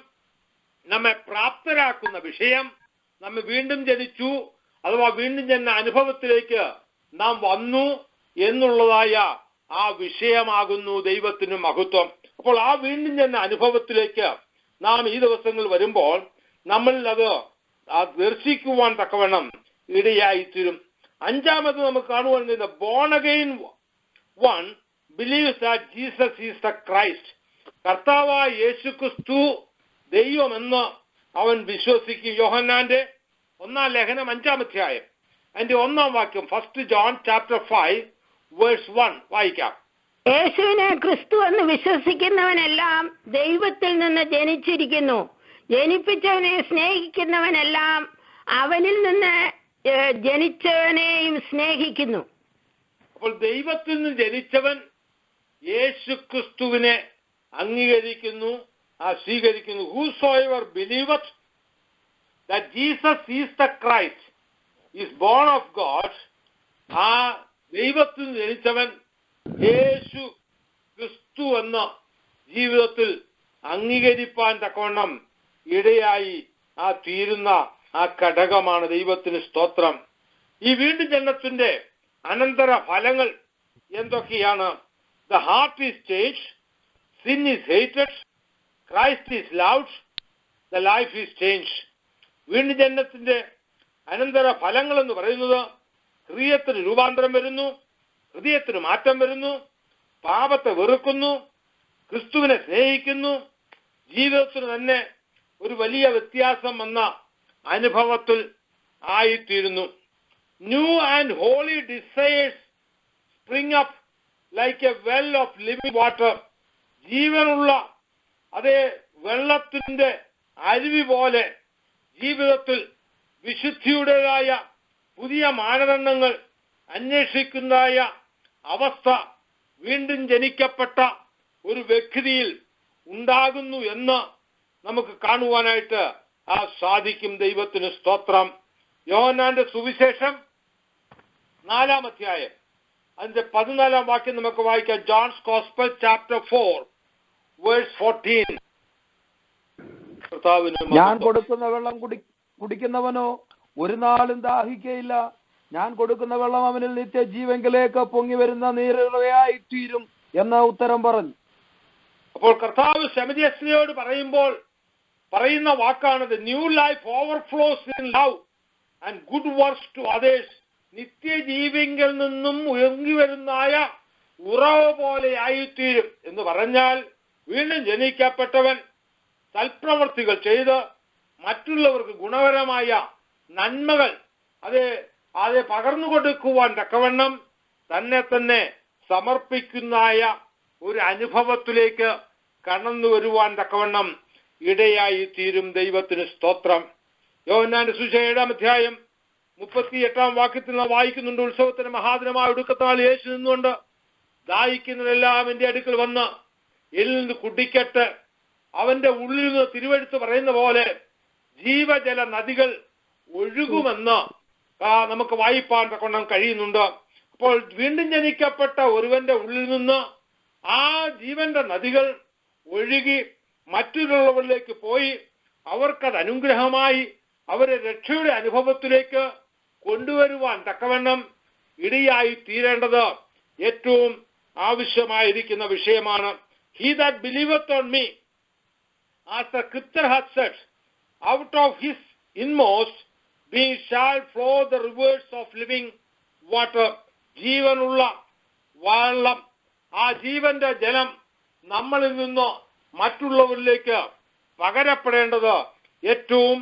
Speaker 4: നമ്മെ പ്രാപ്തരാക്കുന്ന വിഷയം, നമ്മെ വീണ്ടും ജനിച്ചു അഥവാ വീണ്ടും ജന അനുഭവത്തിലേക്ക് നാം വന്നു എന്നുള്ളതായ ആ വിഷയമാകുന്നു ദൈവത്തിന് മഹത്വം. അപ്പോൾ ആ വീണ്ടും ജന അനുഭവത്തിലേക്ക് നാം ഈ ദിവസങ്ങൾ വരുമ്പോൾ നമ്മൾ അത് ദർശിക്കുവാൻ തക്കവണ്ണം ഇടയായിത്തീരും. അഞ്ചാമത് നമുക്ക് കാണുവാൻ കഴിയുന്ന born again one believes that Jesus is the Christ. കർത്താവായ യേശുക്രിസ്തു ദൈവമെന്ന് അവൻ വിശ്വസിക്കും. യോഹന്നാന്റെ 1-ാം ലേഖനം 5-ാം അധ്യായം അതിന്റെ 1-ാം വാക്യം. 1 John chapter 5 verse 1 വായിക്കാം.
Speaker 5: യേശുവിനെ ക്രിസ്തു എന്ന് വിശ്വസിക്കുന്നവനെല്ലാം ദൈവത്തിൽ നിന്ന് ജനിച്ചിരിക്കുന്നു. ജനിപ്പിച്ചവനെ സ്നേഹിക്കുന്നവനെല്ലാം അവനിൽ നിന്ന് ജനിച്ചവനെയും സ്നേഹിക്കുന്നു.
Speaker 4: അപ്പോൾ ദൈവത്തിൽ നിന്ന് ജനിച്ചവൻ യേശു ക്രിസ്തുവിനെ അംഗീകരിക്കുന്നു, സ്വീകരിക്കുന്നു. Whosoever believeth that Jesus is the Christ is born of God. ആ ദൈവത്തിൽ നിന്ന് ജനിച്ചവൻ യേശു ക്രിസ്തു എന്ന ജീവിതത്തിൽ അംഗീകരിപ്പാൻ തക്കവണ്ണം ഇടയായി തീരുന്ന ആ ഘടകമാണ്. ദൈവത്തിന് സ്തോത്രം. ഈ വീണ്ടും ജനനത്തിന്റെ അനന്തര ഫലങ്ങൾ എന്തൊക്കെയാണ്? The heart is changed, sin is hated, Christ is loved, the life is changed. വീണ്ടും ജനനത്തിന്റെ അനന്തര ഫലങ്ങൾ എന്ന് പറയുന്നത് ഹൃദയത്തിന് രൂപാന്തരം വരുന്നു, ഹൃദയത്തിന് മാറ്റം വരുന്നു, പാപത്തെ വെറുക്കുന്നു, ക്രിസ്തുവിനെ സ്നേഹിക്കുന്നു, ജീവിതത്തിന് തന്നെ ഒരു വലിയ വ്യത്യാസം വന്ന അനുഭവത്തിൽ ആയിത്തീരുന്നു. New and holy desires spring up like a well of living water. ജീവനുള്ള അതേ വെള്ളത്തിന്റെ അരുവി പോലെ ജീവിതത്തിൽ വിശുദ്ധിയുടേതായ പുതിയ മാനദണ്ഡങ്ങൾ അന്വേഷിക്കുന്നതായ അവസ്ഥ വീണ്ടും ജനിക്കപ്പെട്ട ഒരു വ്യക്തിയിൽ ഉണ്ടാകുന്നു എന്ന് നമുക്ക് കാണുവാനായിട്ട് സാധിക്കും. ദൈവത്തിന് സ്തോത്രം. യോഹന്നാന്റെ സുവിശേഷം 4-ാം അധ്യായം അതിന്റെ 14-ാം വാക്യം നമുക്ക് വായിക്കാം. John's gospel chapter 4 verse 14.
Speaker 3: ഞാൻ കൊടുക്കുന്ന വെള്ളം കുടിക്കുന്നവനോ ഒരു നാളും ദാഹിക്കയില്ല. ഞാൻ കൊടുക്കുന്ന വെള്ളം അവനിൽ നിത്യജീവങ്കിലേക്ക് പൊങ്ങി വരുന്ന നീരുറവയായി തീരും എന്ന് ഉത്തരം പറഞ്ഞു.
Speaker 4: അപ്പോൾ കർത്താവ് ശമരിയസ്ത്രീയോട് പറയുമ്പോൾ പറയുന്ന വാക്കാണ് the new life overflows in love and good works to others. നിത്യജീവിങ്കിൽ നിന്നും ഉയർന്നു വരുന്നായ ഉറവ പോലെ ആയിത്തീരും എന്ന് പറഞ്ഞാൽ വീണ്ടും ജനിക്കപ്പെട്ടവൻ സൽപ്രവർത്തികൾ ചെയ്ത് മറ്റുള്ളവർക്ക് ഗുണകരമായ നന്മകൾ അത് പകർന്നു കൊടുക്കുവാൻ തക്കവണ്ണം തന്നെ സമർപ്പിക്കുന്നതായ ഒരു അനുഭവത്തിലേക്ക് കടന്നു വരുവാൻ തക്കവണ്ണം ഇടയായി തീരും. ദൈവത്തിന് സ്തോത്രം. യോഹന്നാന്റെ സുവിശേഷം 7-ാം അധ്യായം 38-ാം വാക്യത്തിൽ നാം വായിക്കുന്നുണ്ട്, ഉത്സവത്തിന് മഹാദിനമായ ഒടുക്കത്താൽ യേശു നിന്നുകൊണ്ട് ദാഹിക്കുന്നവരെല്ലാം എന്റെ അടുക്കൽ വന്ന് എന്നിൽ നിന്ന് കുടിക്കട്ടെ, അവന്റെ ഉള്ളിൽ നിന്ന് തിരുവെഴുത്ത് പറയുന്ന പോലെ ജീവജല നദികൾ ഒഴുകുമെന്ന് നമുക്ക് വായിപ്പാൻ കൊണ്ടാൻ കഴിയുന്നുണ്ട്. അപ്പോൾ വീണ്ടും ജനിക്കപ്പെട്ട ഒരുവന്റെ ഉള്ളിൽ നിന്ന് ആ ജീവന്റെ നദികൾ ഒഴുകി മറ്റുള്ളവരിലേക്ക് പോയി അവർക്കത് അനുഗ്രഹമായി അവരെ രക്ഷയുടെ അനുഭവത്തിലേക്ക് കൊണ്ടുവരുവാൻ തക്കവണ്ണം ഇടയായി തീരേണ്ടത് ഏറ്റവും ആവശ്യമായിരിക്കുന്ന വിഷയമാണ്. He that believeth on me, as the scripture hath said, out of his inmost being shall flow the rivers of living water. ജീവനുള്ള വെള്ളം, ആ ജീവന്റെ ജലം നമ്മളിൽ നിന്ന് മറ്റുള്ളവരിലേക്ക് പകരപ്പെടേണ്ടത് ഏറ്റവും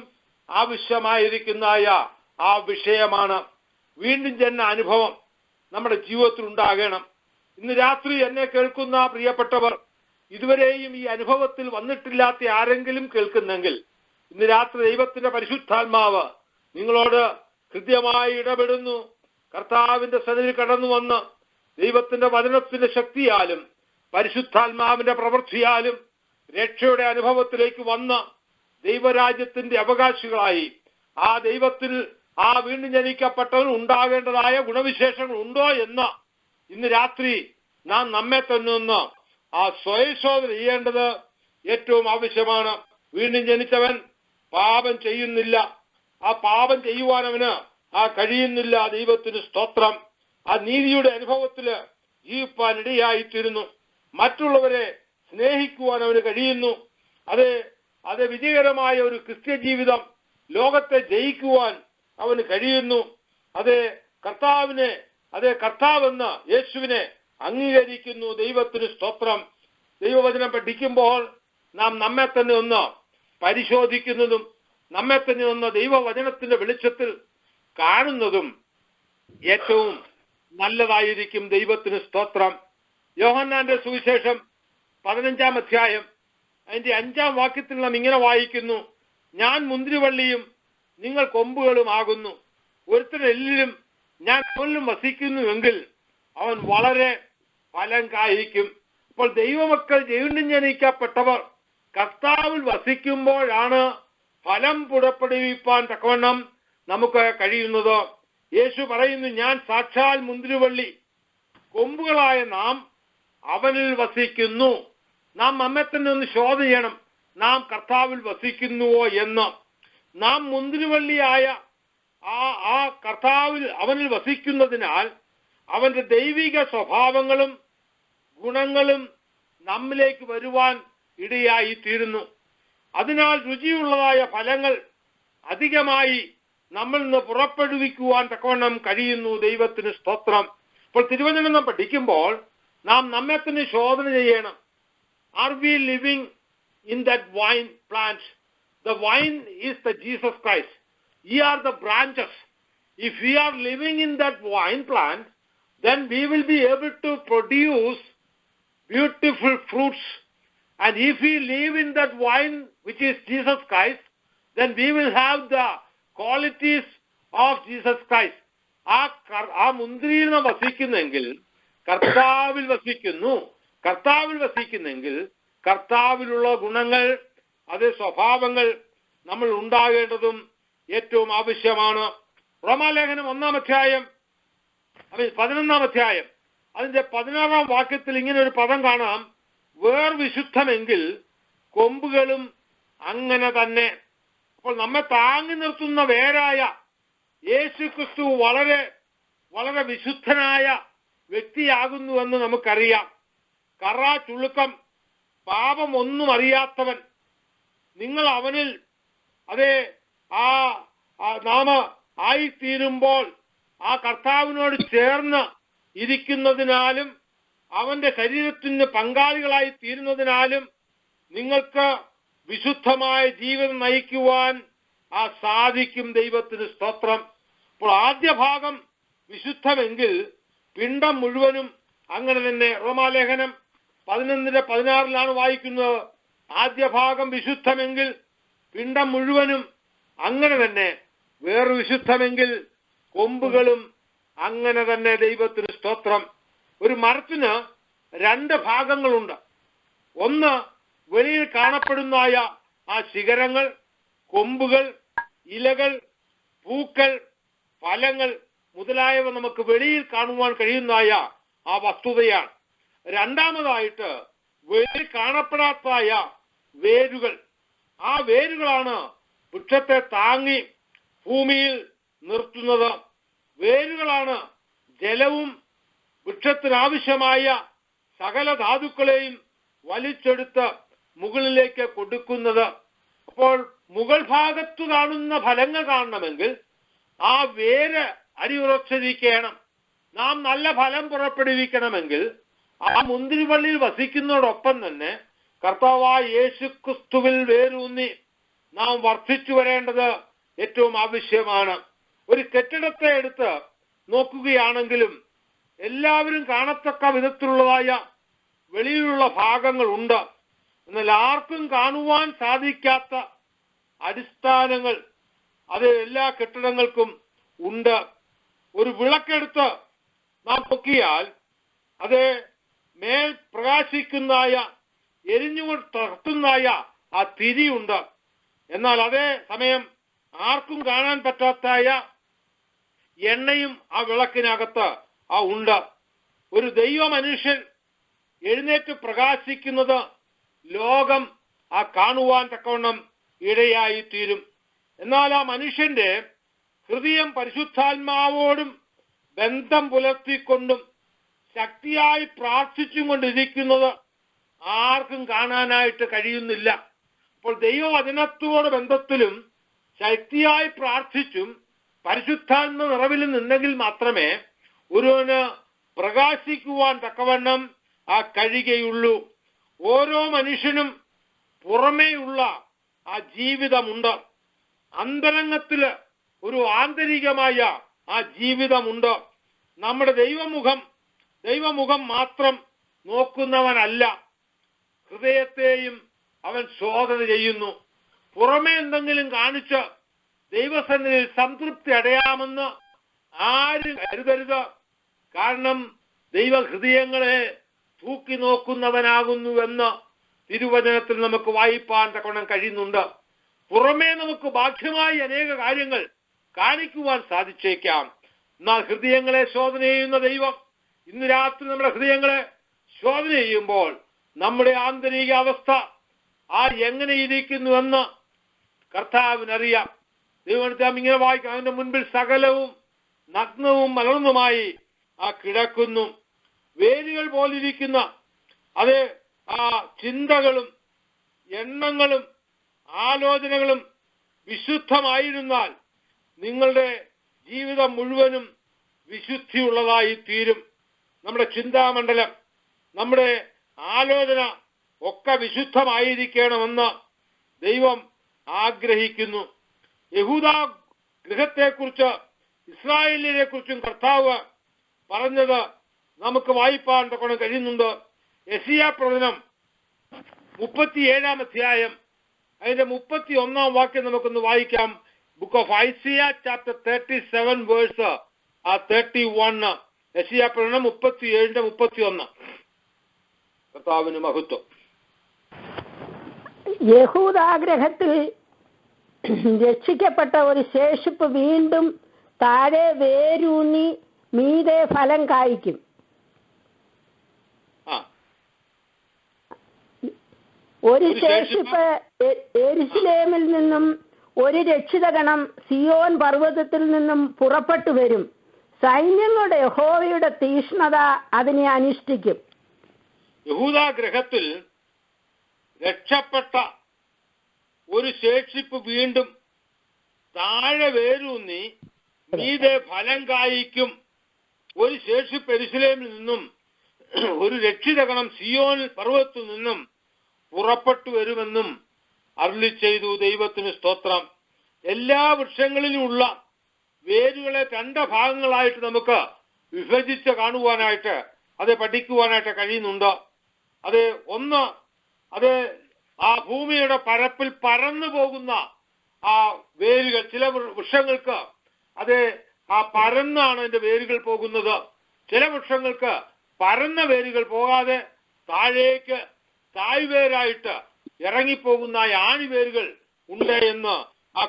Speaker 4: ആവശ്യമായിരിക്കുന്ന ആ വിഷയമാണ്. വീണ്ടും ജനന അനുഭവം നമ്മുടെ ജീവിതത്തിൽ ഉണ്ടാകണം. ഇന്ന് രാത്രി എന്നെ കേൾക്കുന്ന പ്രിയപ്പെട്ടവർ, ഇതുവരെയും ഈ അനുഭവത്തിൽ വന്നിട്ടില്ലാത്ത ആരെങ്കിലും കേൾക്കുന്നെങ്കിൽ ഇന്ന് രാത്രി ദൈവത്തിന്റെ പരിശുദ്ധാത്മാവ് നിങ്ങളോട് കൃത്യമായി ഇടപെടുന്നു. കർത്താവിന്റെ സന്നിധിയിൽ കടന്നു വന്ന് ദൈവത്തിന്റെ വചനത്തിന്റെ ശക്തിയാലും പരിശുദ്ധാത്മാവിന്റെ പ്രവൃത്തിയാലും രക്ഷയുടെ അനുഭവത്തിലേക്ക് വന്ന് ദൈവരാജ്യത്തിന്റെ അവകാശികളായി ആ ദൈവത്തിൽ ആ വീണ്ടും ജനിക്കപ്പെട്ടവന് ഉണ്ടാകേണ്ടതായ ഗുണവിശേഷങ്ങൾ ഉണ്ടോ എന്ന് ഇന്ന് രാത്രി നാം നമ്മെ തന്നെ ഒന്ന് ആ സ്വയശോധന ചെയ്യേണ്ടത് ഏറ്റവും ആവശ്യമാണ്. വീണ്ടും ജനിച്ചവൻ പാപം ചെയ്യുന്നില്ല, ആ പാപം ചെയ്യുവാൻ അവന് കഴിയുന്നില്ല. ദൈവത്തിന് സ്തോത്രം. ആ നീതിയുടെ അനുഭവത്തില് ജീവിപ്പാൻ ഇടയായിത്തീരുന്നു. മറ്റുള്ളവരെ സ്നേഹിക്കുവാൻ അവന് കഴിയുന്നു. അത് വിജയകരമായ ഒരു ക്രിസ്ത്യ ജീവിതം ലോകത്തെ ജയിക്കുവാൻ അവന് കഴിയുന്നു. കർത്താവെന്ന് യേശുവിനെ അംഗീകരിക്കുന്നു. ദൈവത്തിന് സ്തോത്രം. ദൈവവചനം പഠിക്കുമ്പോൾ നാം നമ്മെ തന്നെ ഒന്ന് പരിശോധിക്കുന്നതും നമ്മെ തന്നെ ഒന്ന് ദൈവവചനത്തിന്റെ വെളിച്ചത്തിൽ കാണുന്നതും ഏറ്റവും നല്ലതായിരിക്കും. ദൈവത്തിന് സ്തോത്രം. യോഹന്നാന്റെ സുവിശേഷം 15-ാം അധ്യായം അതിന്റെ 5-ാം വാക്യത്തിൽ നാം ഇങ്ങനെ വായിക്കുന്നു, ഞാൻ മുന്തിരിവള്ളിയും നിങ്ങൾ കൊമ്പുകളും ആകുന്നു. ഒരുത്തൻ എല്ലിലും ഞാൻ കൊല്ലും വസിക്കുന്നുവെങ്കിൽ അവൻ വളരെ ഫലം കായ്ക്കും. അപ്പോൾ ദൈവമക്കൾ വീണ്ടും ജനിക്കപ്പെട്ടവർ കർത്താവിൽ വസിക്കുമ്പോഴാണ് ഫലം പുറപ്പെടുവിപ്പാൻ തക്കവണ്ണം നമുക്ക് കഴിയുന്നത്. യേശു പറയുന്നു, ഞാൻ സാക്ഷാൽ മുന്തിരിവള്ളി, കൊമ്പുകളായ നാം അവനിൽ വസിക്കുന്നു. നാം നമ്മെ തന്നെ ഒന്ന് ശോധന ചെയ്യണം, നാം കർത്താവിൽ വസിക്കുന്നുവോ എന്ന്. നാം മുന്തിരിവള്ളിയായ ആ കർത്താവിൽ അവനിൽ വസിക്കുന്നതിനാൽ അവന്റെ ദൈവിക സ്വഭാവങ്ങളും ഗുണങ്ങളും നമ്മിലേക്ക് വരുവാൻ ഇടയായി തീരുന്നു. അതിനാൽ രുചിയുള്ളതായ ഫലങ്ങൾ അധികമായി നമ്മിൽ നിന്ന് പുറപ്പെടുവിക്കുവാൻ തക്കവണ്ണം കഴിയുന്നു. ദൈവത്തിന് സ്തോത്രം. ഇപ്പോൾ തിരുവചനം നാം പഠിക്കുമ്പോൾ നാം നമ്മെ തന്നെ ശോധന ചെയ്യണം. Are we living in that vine plant? The vine is the Jesus Christ. Ye are the branches. If we are living in that vine plant, then we will be able to produce beautiful fruits. And if we live in that vine, which is Jesus Christ, then we will have the qualities of Jesus Christ. ആ മുന്തിരിയിൽ നാം വസിക്കുന്നെങ്കിൽ കർത്താവിൽ വസിക്കുന്നെങ്കിൽ കർത്താവിലുള്ള ഗുണങ്ങൾ, സ്വഭാവങ്ങൾ നമ്മൾ ഉണ്ടാകേണ്ടതും ഏറ്റവും ആവശ്യമാണ്. റോമാലേഖനം 1-ാം അധ്യായം 11-ാം അധ്യായം അതിന്റെ 16-ാം വാക്യത്തിൽ ഇങ്ങനെ ഒരു പദം കാണാം, വേർ വിശുദ്ധമെങ്കിൽ കൊമ്പുകളും അങ്ങനെ തന്നെ. അപ്പോൾ നമ്മെ താങ്ങി നിർത്തുന്ന വേരായ യേശു ക്രിസ്തു വളരെ വളരെ വിശുദ്ധനായ വ്യക്തിയാകുന്നുവെന്ന് നമുക്കറിയാം. കറ ചുളുക്കം പാപം ഒന്നും അറിയാത്തവൻ, നിങ്ങൾ അവനിൽ നാമ ആയിത്തീരുമ്പോൾ ആ കർത്താവിനോട് ചേർന്ന് ഇരിക്കുന്നതിനാലും അവന്റെ ശരീരത്തിന് പങ്കാളികളായി തീരുന്നതിനാലും നിങ്ങൾക്ക് വിശുദ്ധമായ ജീവിതം നയിക്കുവാൻ സാധിക്കും. ദൈവത്തിന് സ്തോത്രം. അപ്പോൾ ആദ്യ ഭാഗം വിശുദ്ധമെങ്കിൽ പിണ്ഡം മുഴുവനും അങ്ങനെ തന്നെ. റോമാലേഖനം 11:16 വായിക്കുന്നത്, ആദ്യ ഭാഗം വിശുദ്ധമെങ്കിൽ പിണ്ഡം മുഴുവനും അങ്ങനെ തന്നെ വേറെ വിശുദ്ധമെങ്കിൽ കൊമ്പുകളും അങ്ങനെ തന്നെ. ദൈവത്തിന് സ്തോത്രം. ഒരു മരത്തിന് രണ്ട് ഭാഗങ്ങളുണ്ട്. ഒന്ന് വെളിയിൽ കാണപ്പെടുന്നതായ ആ ശിഖരങ്ങൾ, കൊമ്പുകൾ, ഇലകൾ, പൂക്കൾ, ഫലങ്ങൾ മുതലായവ നമുക്ക് വെളിയിൽ കാണുവാൻ കഴിയുന്നതായ ആ വസ്തുതയാണ്. രണ്ടാമതായിട്ട് വെളിയിൽ കാണപ്പെടാത്തതായ വേരുകൾ. ആ വേരുകളാണ് വൃക്ഷത്തെ താങ്ങി ഭൂമിയിൽ നിർത്തുന്നത്. വേരുകളാണ് ജലവും വൃക്ഷത്തിനാവശ്യമായ സകല ധാതുക്കളെയും വലിച്ചെടുത്ത് മുകളിലേക്ക് കൊടുക്കുന്നത്. അപ്പോൾ മുകൾ ഭാഗത്തു കാണുന്ന ഫലങ്ങൾ കാണണമെങ്കിൽ ആ വേര് അടിയുറച്ചിരിക്കണം. നാം നല്ല ഫലം പുറപ്പെടുവിക്കണമെങ്കിൽ ആ മുന്തിരിവള്ളിയിൽ വസിക്കുന്നതോടൊപ്പം തന്നെ കർത്താവായ യേശുക്രിസ്തുവിൽ വേരൂന്നി നാം വർദ്ധിച്ചു വരേണ്ടത് ഏറ്റവും ആവശ്യമാണ്. ഒരു കെട്ടിടത്തെ എടുത്ത് നോക്കുകയാണെങ്കിലും എല്ലാവരും കാണത്തക്ക വിധത്തിലുള്ളതായ വെളിയിലുള്ള ഭാഗങ്ങളുണ്ട്. എന്നാൽ ആർക്കും കാണുവാൻ സാധിക്കാത്ത അടിസ്ഥാനങ്ങൾ അത് എല്ലാ കെട്ടിടങ്ങൾക്കും ഉണ്ട്. ഒരു വിളക്കെടുത്ത് നാം നോക്കിയാൽ അത് മേൽ പ്രകാശിക്കുന്നതായ എരിഞ്ഞുകൊണ്ട് തളർത്തുന്നതായ ആ തിരിയുണ്ട്. എന്നാൽ അതേ സമയം ആർക്കും കാണാൻ പറ്റാത്തായ എണ്ണയും ആ വിളക്കിനകത്ത് ഉണ്ട്. ഒരു ദൈവ മനുഷ്യൻ എഴുന്നേറ്റ് പ്രകാശിക്കുന്നത് ലോകം ആ കാണുവാൻ തക്കവണ്ണം ഇടയായി തീരും. എന്നാൽ ആ മനുഷ്യന്റെ ഹൃദയം പരിശുദ്ധാത്മാവോടും ബന്ധം പുലർത്തിക്കൊണ്ടും ശക്തിയായി പ്രാർത്ഥിച്ചും കൊണ്ടിരിക്കുന്നത് ആർക്കും കാണാനായിട്ട് കഴിയുന്നില്ല. അപ്പോൾ ദൈവവചനത്തോട് ബന്ധത്തിലും ശക്തിയായി പ്രാർത്ഥിച്ചും പരിശുദ്ധാത്മ നിറവിലും നിന്നെങ്കിൽ മാത്രമേ ഒരുവന് പ്രകാശിക്കുവാൻ തക്കവണ്ണം ആ കഴിയുകയുള്ളൂ. ഓരോ മനുഷ്യനും പുറമേയുള്ള ആ ജീവിതമുണ്ട്. അന്തരംഗത്തില് ഒരു ആന്തരികമായ ആ ജീവിതമുണ്ട്. നമ്മുടെ ദൈവമുഖം മാത്രം നോക്കുന്നവനല്ല, ഹൃദയത്തെയും അവൻ ശോധന ചെയ്യുന്നു. പുറമേ എന്തെങ്കിലും കാണിച്ച് ദൈവസന്നിധിയിൽ സംതൃപ്തി അടയാമെന്ന് ആരും കരുതരുത്. കാരണം ദൈവഹൃദയങ്ങളെ തൂക്കി നോക്കുന്നവനാകുന്നുവെന്ന് തിരുവചനത്തിൽ നമുക്ക് വായിപ്പാൻ തക്കവണ്ണം കഴിയുന്നുണ്ട്. പുറമേ നമുക്ക് ബാഹ്യമായി അനേക കാര്യങ്ങൾ കാണിക്കുവാൻ സാധിച്ചേക്കാം. എന്നാൽ ഹൃദയങ്ങളെ ശോധന ചെയ്യുന്ന ദൈവം ഇന്ന് രാത്രി നമ്മുടെ ഹൃദയങ്ങളെ ശോധന ചെയ്യുമ്പോൾ നമ്മുടെ ആന്തരിക അവസ്ഥ എങ്ങനെ ഇരിക്കുന്നുവെന്ന് കർത്താവിനറിയാം. ദൈവം ഇങ്ങനെ വായിക്കാം, അവന്റെ മുൻപിൽ സകലവും നഗ്നവും മലർന്നുമായി കിടക്കുന്നു. വേരുകൾ പോലിരിക്കുന്ന അത് ചിന്തകളും എണ്ണങ്ങളും ആലോചനകളും വിശുദ്ധമായിരുന്നാൽ നിങ്ങളുടെ ജീവിതം മുഴുവനും വിശുദ്ധിയുള്ളതായി തീരും. നമ്മുടെ ചിന്താമണ്ഡലം, നമ്മുടെ ആലോചന ഒക്കെ വിശുദ്ധമായിരിക്കണമെന്ന് ദൈവം ആഗ്രഹിക്കുന്നു. യഹൂദ ഗൃഹത്തെക്കുറിച്ച് ഇസ്രായേലിനെ കുറിച്ചും കർത്താവ് പറഞ്ഞത് നമുക്ക് വായിപ്പാൻ തക്കണം കഴിയുന്നുണ്ട്. യെശയ്യാ പ്രവചനം 37 അധ്യായം അതിന്റെ 31 വാക്യം നമുക്കൊന്ന് വായിക്കാം. Book of Isaiah chapter 37 verse 31. യെശയ്യാ പ്രവചനം 37:31. കർത്താവിന് മഹത്വം.
Speaker 5: യഹൂദാഗ്രഹത്തിൽ രക്ഷിക്കപ്പെട്ട ഒരു ശേഷിപ്പ് വീണ്ടും താഴെ വേരൂന്നി മീതെ ഫലം കായ്ക്കും. ഒരു ശേഷിപ്പ് യെരുശലേമിൽ നിന്നും ഒരു രക്ഷിതഗണം സിയോൻ പർവ്വതത്തിൽ നിന്നും പുറപ്പെട്ടു വരും. സൈന്യങ്ങളുടെ യഹോവയുടെ തീഷ്ണത അതിനെ അനുഷ്ഠിക്കും.
Speaker 4: യഹൂദാഗ്രഹത്തിൽ രക്ഷപ്പെട്ട ഒരു ശേഷിപ്പ് വീണ്ടും താഴെ വേരൂന്നി മീതെ ഫലം കായ്ക്കും. ഒരു ശേഷിപ്പ് യെരുശലേമിൽ നിന്നും ഒരു രക്ഷിതഗണം സിയോൻ പർവ്വതത്തിൽ നിന്നും പുറപ്പെട്ടു വരുമെന്നും അരുളി ചെയ്തു. ദൈവത്തിന് സ്തോത്രം. എല്ലാ വൃക്ഷങ്ങളിലുമുള്ള വേരുകളെ 2 ഭാഗങ്ങളായിട്ട് നമുക്ക് വിഭജിച്ച് കാണുവാനായിട്ട് അത് പഠിക്കുവാനായിട്ട് കഴിയുന്നുണ്ട്. ഒന്ന് ആ ഭൂമിയുടെ പരപ്പിൽ പരന്നു പോകുന്ന ആ വേരുകൾ. ചില വൃക്ഷങ്ങൾക്ക് അത് ആ പരന്നാണ് അതിന്റെ വേരുകൾ പോകുന്നത്. ചില വൃക്ഷങ്ങൾക്ക് പരന്ന വേരുകൾ പോകാതെ താഴേക്ക് തായ്വേരായിട്ട് ഇറങ്ങിപ്പോകുന്ന ആണിവേരുകൾ ഉണ്ട് എന്ന്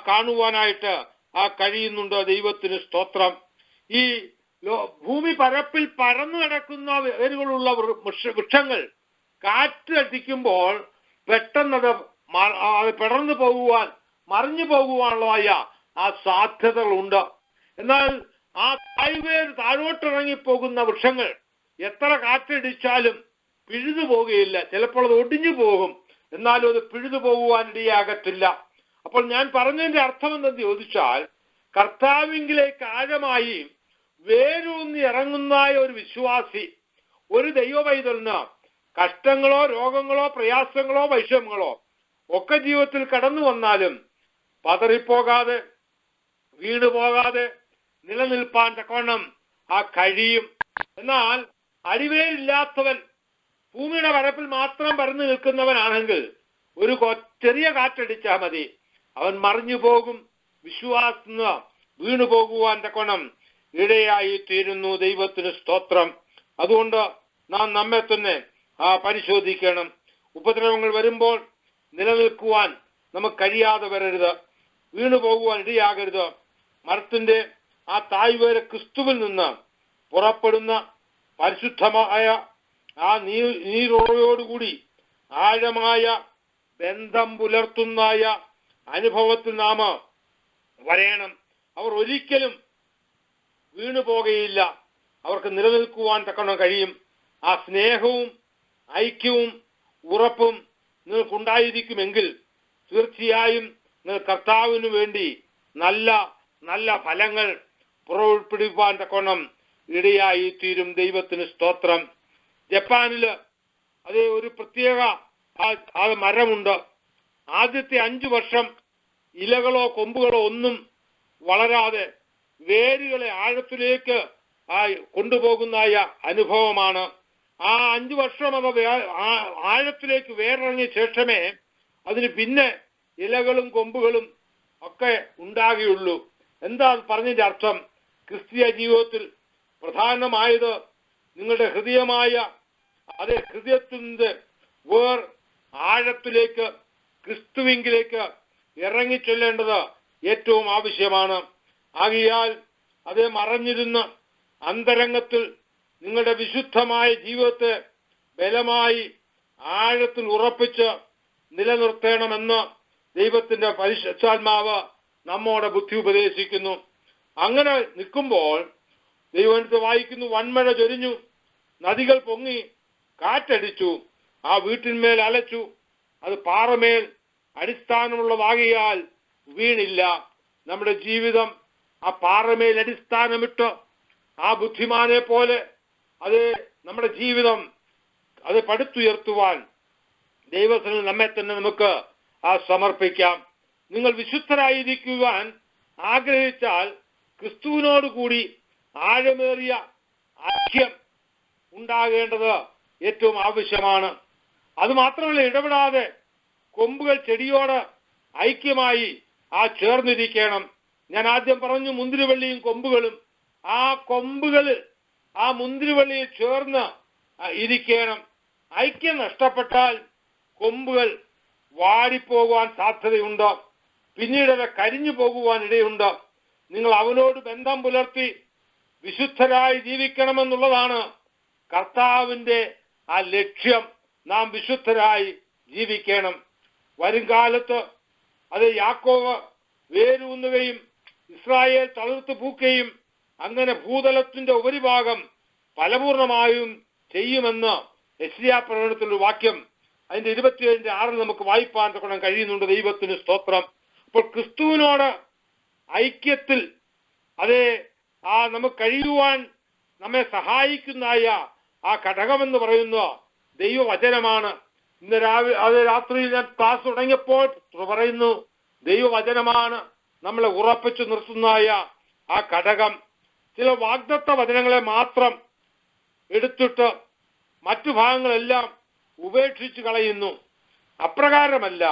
Speaker 4: കാണുവാനായിട്ട് കഴിയുന്നുണ്ട്. ദൈവത്തിന് സ്തോത്രം. ഈ ഭൂമി പരപ്പിൽ പരന്നു കിടക്കുന്ന വേരുകളുള്ള വൃക്ഷങ്ങൾ കാറ്റ് അടിക്കുമ്പോൾ പെട്ടെന്നത് പിടർന്നു പോകുവാൻ, മറിഞ്ഞു പോകുവാനുള്ളതായ ആ സാധ്യതകളുണ്ട്. എന്നാൽ ആ താഴോട്ടിറങ്ങിപ്പോകുന്ന വൃക്ഷങ്ങൾ എത്ര കാറ്റടിച്ചാലും പിഴുതു പോകുകയില്ല. ചിലപ്പോൾ അത് ഒടിഞ്ഞു പോകും, എന്നാലും അത് പിഴുതു പോകുവാൻ ഇടയാകത്തില്ല. അപ്പോൾ ഞാൻ പറഞ്ഞതിന്റെ അർത്ഥം എന്തെന്ന് ചോദിച്ചാൽ, കർത്താവിങ്കിലേക്ക് ആഴമായി വേരൂന്നി ഇറങ്ങുന്ന ഒരു വിശ്വാസി, ഒരു ദൈവപൈതലിന് കഷ്ടങ്ങളോ രോഗങ്ങളോ പ്രയാസങ്ങളോ വൈഷമ്യങ്ങളോ ഒക്കെ ജീവിതത്തിൽ കടന്നു വന്നാലും പതറിപ്പോകാതെ വീണുപോകാതെ നിലനിൽപ്പാൻ തക്കവണ്ണം കഴിയും. എന്നാൽ അടിവേരില്ലാത്തവൻ ഭൂമിയുടെ പരപ്പിൽ മാത്രം പരന്നു നിൽക്കുന്നവനാണെങ്കിൽ ഒരു ചെറിയ കാറ്റടിച്ചാൽ മതി, അവൻ മറിഞ്ഞു പോകും, വിശ്വാസത്തിന് വീണു പോകുവാൻ തക്കവണ്ണം ഇടയായി തീരുന്നു. ദൈവത്തിന് സ്തോത്രം. അതുകൊണ്ട് നാം നമ്മെ തന്നെ പരിശോധിക്കണം. ഉപദ്രവങ്ങൾ വരുമ്പോൾ നിലനിൽക്കുവാൻ നമുക്ക് കഴിയാതെ വരരുത്, വീണു പോകുവാൻ ഇടയാകരുത്. മരത്തിന്റെ ആ തായ്വേര് ക്രിസ്തുവിൽ നിന്ന് പുറപ്പെടുന്ന പരിശുദ്ധമായ ആ നീരോയോടുകൂടി ആഴമായ ബന്ധം പുലർത്തുന്നായ അനുഭവത്തിൽ നാം വരയണം. അവർ ഒരിക്കലും വീണു പോകുകയില്ല, അവർക്ക് നിലനിൽക്കുവാൻ തക്കവണ്ണം കഴിയും. ആ സ്നേഹവും ഐക്യവും ഉറപ്പും നിങ്ങൾക്കുണ്ടായിരിക്കുമെങ്കിൽ തീർച്ചയായും നിങ്ങൾ കർത്താവിന് വേണ്ടി നല്ല നല്ല ഫലങ്ങൾ പുറപ്പെടുവിപ്പാൻ തക്കവണ്ണം ഇടയായി തീരും. ദൈവത്തിന് സ്തോത്രം. ജപ്പാനില് അതേ ഒരു പ്രത്യേക മരമുണ്ട്. ആദ്യത്തെ 5 വർഷം ഇലകളോ കൊമ്പുകളോ ഒന്നും വളരാതെ വേരുകളെ ആഴത്തിലേക്ക് കൊണ്ടുപോകുന്ന അനുഭവമാണ്. ആ 5 വർഷം അത് ആഴത്തിലേക്ക് വേരിറങ്ങിയ ശേഷമേ അതിന് പിന്നെ ഇലകളും കൊമ്പുകളും ഒക്കെ ഉണ്ടാകുകയുള്ളൂ. എന്താ പറഞ്ഞതിന്റെ അർത്ഥം? ക്രിസ്തീയ ജീവിതത്തിൽ പ്രധാനമായത് നിങ്ങളുടെ ഹൃദയമായ അതേ ഹൃദയത്തിന്റെ ആഴത്തിലേക്ക് ക്രിസ്തുവിങ്കിലേക്ക് ഇറങ്ങിച്ചൊല്ലേണ്ടത് ഏറ്റവും ആവശ്യമാണ്. ആകയാൽ അതേ മറഞ്ഞിരുന്ന അന്തരംഗത്തിൽ നിങ്ങളുടെ വിശുദ്ധമായ ജീവിതത്തെ ബലമായി ആഴത്തിൽ ഉറപ്പിച്ച് നിലനിർത്തണമെന്ന് ദൈവത്തിന്റെ പരിശുദ്ധാത്മാവ് നമ്മോട് ബുദ്ധി ഉപദേശിക്കുന്നു. അങ്ങനെ നിൽക്കുമ്പോൾ ദൈവത്തെ വായിക്കുന്നു, വൻമഴ ചൊരിഞ്ഞു, നദികൾ പൊങ്ങി, കാറ്റടിച്ചു, ആ വീട്ടിന്മേൽ അലച്ചു, അത് പാറമേൽ അടിസ്ഥാനമുള്ളതാകിയാൽ വീണില്ല. നമ്മുടെ ജീവിതം ആ പാറമേൽ അടിസ്ഥാനമിട്ട് ആ ബുദ്ധിമാനെ പോലെ അത് നമ്മുടെ ജീവിതം അത് പടുത്തുയർത്തുവാൻ ദൈവത്തിന് നമ്മെ തന്നെ നമുക്ക് സമർപ്പിക്കാം. നിങ്ങൾ വിശുദ്ധരായിരിക്കുവാൻ ആഗ്രഹിച്ചാൽ ക്രിസ്തുവിനോടുകൂടി ആഴമേറിയ ഐക്യം ഉണ്ടാകേണ്ടത് ഏറ്റവും ആവശ്യമാണ്. അത് മാത്രമല്ല, ഇടപെടാതെ കൊമ്പുകൾ ചെടിയോട് ഐക്യമായി ചേർന്നിരിക്കണം. ഞാൻ ആദ്യം പറഞ്ഞു മുന്തിരിവള്ളിയും കൊമ്പുകളും. ആ കൊമ്പുകൾ ആ മുന്തിരിവള്ളിയിൽ ചേർന്ന് ഇരിക്കണം. ഐക്യം നഷ്ടപ്പെട്ടാൽ കൊമ്പുകൾ വാടിപ്പോകുവാൻ സാധ്യതയുണ്ട്, പിന്നീട് അത് കരിഞ്ഞു പോകുവാൻ ഇടയുണ്ട്. നിങ്ങൾ അവനോട് ബന്ധം പുലർത്തി വിശുദ്ധരായി ജീവിക്കണമെന്നുള്ളതാണ് കർത്താവിന്റെ ആ ലക്ഷ്യം. നാം വിശുദ്ധരായി ജീവിക്കണം. വരുംകാലത്ത് അത് യാക്കോബ് വേരൂന്നുകയും ഇസ്രായേൽ തളിർത്തു പൂക്കുകയും അങ്ങനെ ഭൂതലത്തിന്റെ ഉപരിഭാഗം ഫലപൂർണമായും ചെയ്യുമെന്ന് യെശയ്യാ പ്രവചനത്തിലൊരു വാക്യം അതിന്റെ 27:6 നമുക്ക് വായിപ്പാൻ തക്കണം കഴിയുന്നുണ്ട്. ദൈവത്തിന് സ്തോത്രം. അപ്പോൾ ക്രിസ്തുവിനോട് ഐക്യത്തിൽ അതേ നമുക്ക് കഴിയുവാൻ നമ്മെ സഹായിക്കുന്നതായ ആ ഘടകമെന്ന് പറയുന്ന ദൈവവചനമാണ്. ഇന്ന് രാത്രിയിൽ ഞാൻ ക്ലാസ് തുടങ്ങിയപ്പോൾ പറയുന്നു, ദൈവവചനമാണ് നമ്മളെ ഉറപ്പിച്ചു നിർത്തുന്നതായ ആ ഘടകം. ചില വാഗ്ദത്ത വചനങ്ങളെ മാത്രം എടുത്തിട്ട് മറ്റു ഭാഗങ്ങളെല്ലാം ഉപേക്ഷിച്ച് കളയുന്നു. അപ്രകാരമല്ല,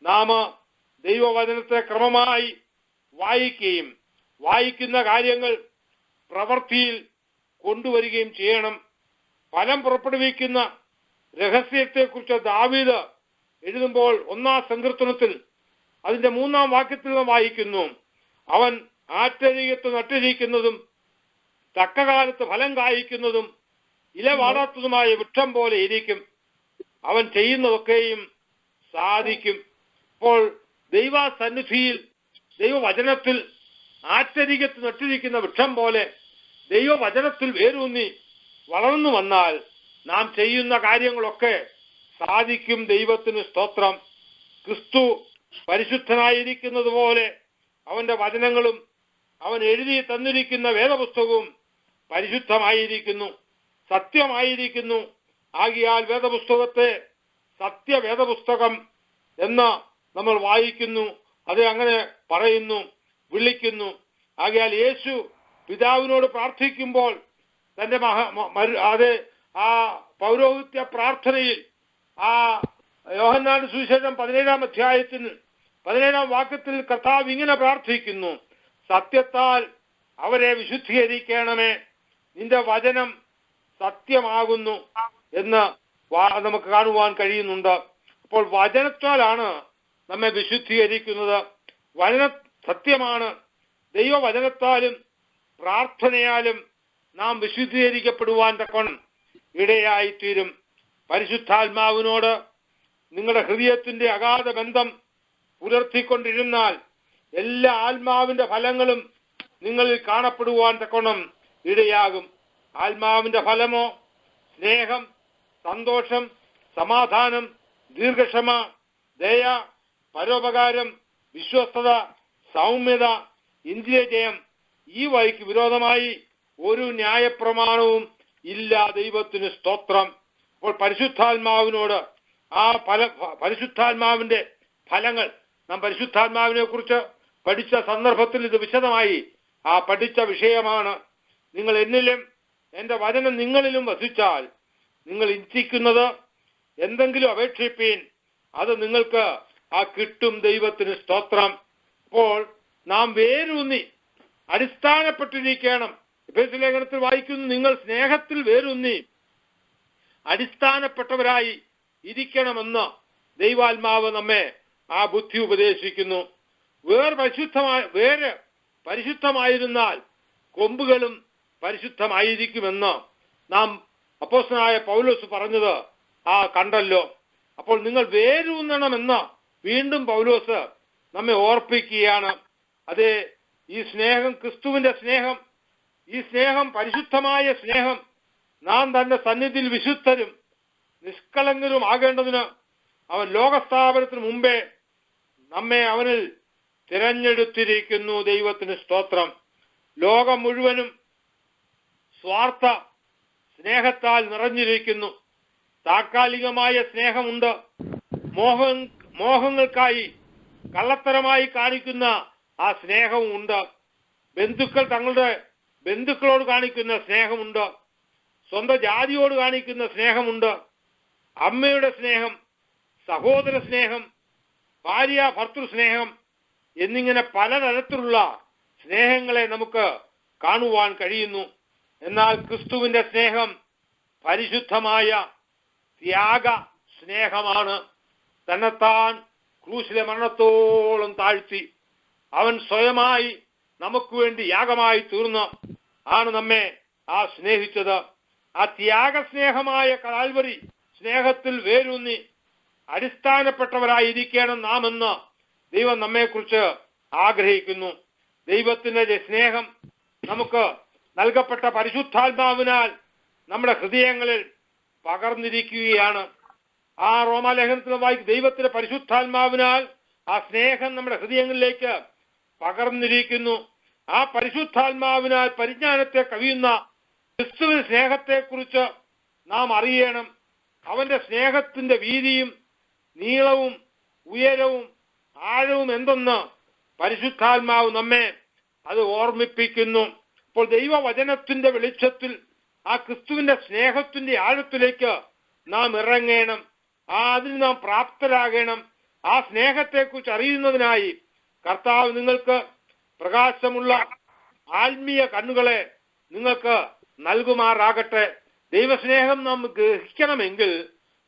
Speaker 4: നാം ദൈവവചനത്തെ ക്രമമായി വായിക്കുകയും വായിക്കുന്ന കാര്യങ്ങൾ പ്രവൃത്തിയിൽ കൊണ്ടുവരികയും ചെയ്യണം. ഫലം പുറപ്പെടുവിക്കുന്ന രഹസ്യത്തെക്കുറിച്ച് ദാവീദ് എഴുതുമ്പോൾ 1-ാം സങ്കീർത്തനത്തിൽ അതിന്റെ 3-ാം വാക്യത്തിൽ നാം വായിക്കുന്നു, അവൻ ആറ്റരികത്ത് നട്ടിരിക്കുന്നതും തക്കകാലത്ത് ഫലം കായ്ക്കുന്നതും ഇല വാടാത്തതുമായ വൃക്ഷം പോലെ ഇരിക്കും, അവൻ ചെയ്യുന്നതൊക്കെയും സാധിക്കും. അപ്പോൾ ദൈവസന്നിധിയിൽ ദൈവവചനത്തിൽ ആറ്റരികത്ത് നട്ടിരിക്കുന്ന വൃക്ഷം പോലെ ദൈവവചനത്തിൽ വേരൂന്നി വളർന്നു വന്നാൽ നാം ചെയ്യുന്ന കാര്യങ്ങളൊക്കെ സാധിക്കും. ദൈവത്തിന് സ്തോത്രം. ക്രിസ്തു പരിശുദ്ധനായിരിക്കുന്നത് പോലെ അവന്റെ വചനങ്ങളും അവൻ എഴുതി തന്നിരിക്കുന്ന വേദപുസ്തകവും പരിശുദ്ധമായിരിക്കുന്നു, സത്യമായിരിക്കുന്നു. ആകിയാൽ വേദപുസ്തകത്തെ സത്യവേദപുസ്തകം എന്ന് നമ്മൾ വായിക്കുന്നു, അത് അങ്ങനെ പറയുന്നു, വിളിക്കുന്നു. ആകിയാൽ യേശു പിതാവിനോട് പ്രാർത്ഥിക്കുമ്പോൾ തന്റെ ആ പൗരോഹിത്യ പ്രാർത്ഥനയിൽ ആ യോഹന്നാന്റെ സുവിശേഷം 17-ാം അധ്യായത്തിന് 17-ാം വാക്യത്തിൽ കർത്താവ് ഇങ്ങനെ പ്രാർത്ഥിക്കുന്നു, സത്യത്താൽ അവരെ വിശുദ്ധീകരിക്കണമേ, നിന്റെ വചനം സത്യമാകുന്നു എന്ന് നമുക്ക് കാണുവാൻ കഴിയുന്നുണ്ട്. അപ്പോൾ വചനത്താലാണ് നമ്മെ വിശുദ്ധീകരിക്കുന്നത്. വചന സത്യമാണ്. ദൈവവചനത്താലും പ്രാർത്ഥനയാലും നാം വിശുദ്ധീകരിക്കപ്പെടുവാൻ തക്കവണ്ണം ഇടയായിത്തീരും. പരിശുദ്ധാത്മാവിനോട് നിങ്ങളുടെ ഹൃദയത്തിന്റെ അഗാധ ബന്ധം പുലർത്തിക്കൊണ്ടിരുന്നാൽ എല്ലാ ആത്മാവിന്റെ ഫലങ്ങളും നിങ്ങളിൽ കാണപ്പെടുവാൻ തക്കവണ്ണം ഇടയാകും. ആത്മാവിന്റെ ഫലമോ സ്നേഹം, സന്തോഷം, സമാധാനം, ദീർഘക്ഷമ, ദയ, പരോപകാരം, വിശ്വസ്തത, സൗമ്യത, ഇന്ദ്രിയജയം. ഈ വഴിക്ക് വിരോധമായി ഒരു ന്യായപ്രമാണവും ഇല്ല. ദൈവത്തിന് സ്തോത്രം. അപ്പോൾ പരിശുദ്ധാത്മാവിനോട് പരിശുദ്ധാത്മാവിന്റെ ഫലങ്ങൾ നാം പരിശുദ്ധാത്മാവിനെ കുറിച്ച് പഠിച്ച സന്ദർഭത്തിൽ ഇത് വിശദമായി പഠിച്ച വിഷയമാണ്. നിങ്ങൾ എന്നിലും എന്റെ വചനം നിങ്ങളിലും വസിച്ചാൽ നിങ്ങൾ ഇച്ഛിക്കുന്നത് എന്തെങ്കിലും അപേക്ഷിപ്പീൻ, അത് നിങ്ങൾക്ക് കിട്ടും. ദൈവത്തിന് സ്തോത്രം. അപ്പോൾ നാം വേരൂന്നി അടിസ്ഥാനപ്പെട്ടിരിക്കണം. എഫേസ്യ ലേഖനത്തിൽ വായിക്കുന്നു, നിങ്ങൾ സ്നേഹത്തിൽ വേരൂന്നി അടിസ്ഥാനപ്പെട്ടവരായി ഇരിക്കണമെന്ന് ദൈവാത്മാവ് നമ്മെ ബുദ്ധി ഉപദേശിക്കുന്നു. വേര് പരിശുദ്ധമായിരുന്നാൽ കൊമ്പുകളും പരിശുദ്ധമായിരിക്കുമെന്ന് നാം അപ്പോസ്തലനായ പൗലോസ് പറഞ്ഞത് കണ്ടല്ലോ. അപ്പോൾ നിങ്ങൾ വേരൂന്നണമെന്ന് വീണ്ടും പൗലോസ് നമ്മെ ഓർപ്പിക്കുകയാണ്. അതെ, ഈ സ്നേഹം ക്രിസ്തുവിന്റെ സ്നേഹം, ഈ സ്നേഹം പരിശുദ്ധമായ സ്നേഹം നാം തന്റെ സന്നിധിയിൽ വിശുദ്ധരും നിഷ്കളങ്കരും ആകേണ്ടതിന് അവൻ ലോകസ്ഥാപനത്തിന് മുമ്പേ നമ്മെ അവനിൽ തിരഞ്ഞെടുത്തിരിക്കുന്നു. ദൈവത്തിന് സ്തോത്രം. ലോകം മുഴുവനും സ്വാർത്ഥ സ്നേഹത്താൽ നിറഞ്ഞിരിക്കുന്നു. താൽക്കാലികമായ സ്നേഹമുണ്ട്. മോഹങ്ങൾക്കായി കള്ളത്തരമായി കാണിക്കുന്ന സ്നേഹവും ഉണ്ട്. ബന്ധുക്കൾ തങ്ങളുടെ ബന്ധുക്കളോട് കാണിക്കുന്ന സ്നേഹമുണ്ട്. സ്വന്തം ജാതിയോട് കാണിക്കുന്ന സ്നേഹമുണ്ട്. അമ്മയുടെ സ്നേഹം, സഹോദര സ്നേഹം, ഭാര്യ ഭർത്തൃ സ്നേഹം എന്നിങ്ങനെ പലതരത്തിലുള്ള സ്നേഹങ്ങളെ നമുക്ക് കാണുവാൻ കഴിയുന്നു. എന്നാൽ ക്രിസ്തുവിന്റെ സ്നേഹം പരിശുദ്ധമായ ത്യാഗ സ്നേഹമാണ്. തന്നെത്താൻ ക്രൂശിലെ മരണത്തോളം താഴ്ത്തി അവൻ സ്വയമായി നമുക്ക് വേണ്ടി യാഗമായി തീർന്ന് നമ്മെ സ്നേഹിച്ചത്. ത്യാഗസ്നേഹമായ കാൽവരി സ്നേഹത്തിൽ വേരൂന്നി അടിസ്ഥാനപ്പെട്ടവരായിരിക്കണം നാം എന്ന് ദൈവം നമ്മെക്കുറിച്ച് ആഗ്രഹിക്കുന്നു. ദൈവത്തിന്റെ സ്നേഹം നമുക്ക് നൽകപ്പെട്ട പരിശുദ്ധാത്മാവിനാൽ നമ്മുടെ ഹൃദയങ്ങളിൽ പകർന്നിരിക്കുകയാണ്. റോമാലേഖനത്തിൽ വായിക്കും, ദൈവത്തിന്റെ പരിശുദ്ധാത്മാവിനാൽ സ്നേഹം നമ്മുടെ ഹൃദയങ്ങളിലേക്ക് പകർന്നിരിക്കുന്നു. പരിശുദ്ധാത്മാവിനാൽ പരിജ്ഞാനത്തെ കവിയുന്ന ക്രിസ്തുവിന്റെ സ്നേഹത്തെക്കുറിച്ച് നാം അറിയണം. അവന്റെ സ്നേഹത്തിന്റെ വീതിയും നീളവും ഉയരവും ആഴവും എന്തെന്ന് പരിശുദ്ധാത്മാവ് നമ്മെ അത് ഓർമ്മിപ്പിക്കുന്നു. അപ്പോൾ ദൈവവചനത്തിന്റെ വെളിച്ചത്തിൽ ക്രിസ്തുവിന്റെ സ്നേഹത്തിന്റെ ആഴത്തിലേക്ക് നാം ഇറങ്ങണം. അതിന് നാം പ്രാപ്തരാകണം. ആ സ്നേഹത്തെക്കുറിച്ച് അറിയുന്നതിനായി കർത്താവ് നിങ്ങൾക്ക് പ്രകാശമുള്ള ആത്മീയ കണ്ണുകളെ നിങ്ങൾക്ക് നൽകുമാറാകട്ടെ. ദൈവസ്നേഹം നാം ഗ്രഹിക്കണമെങ്കിൽ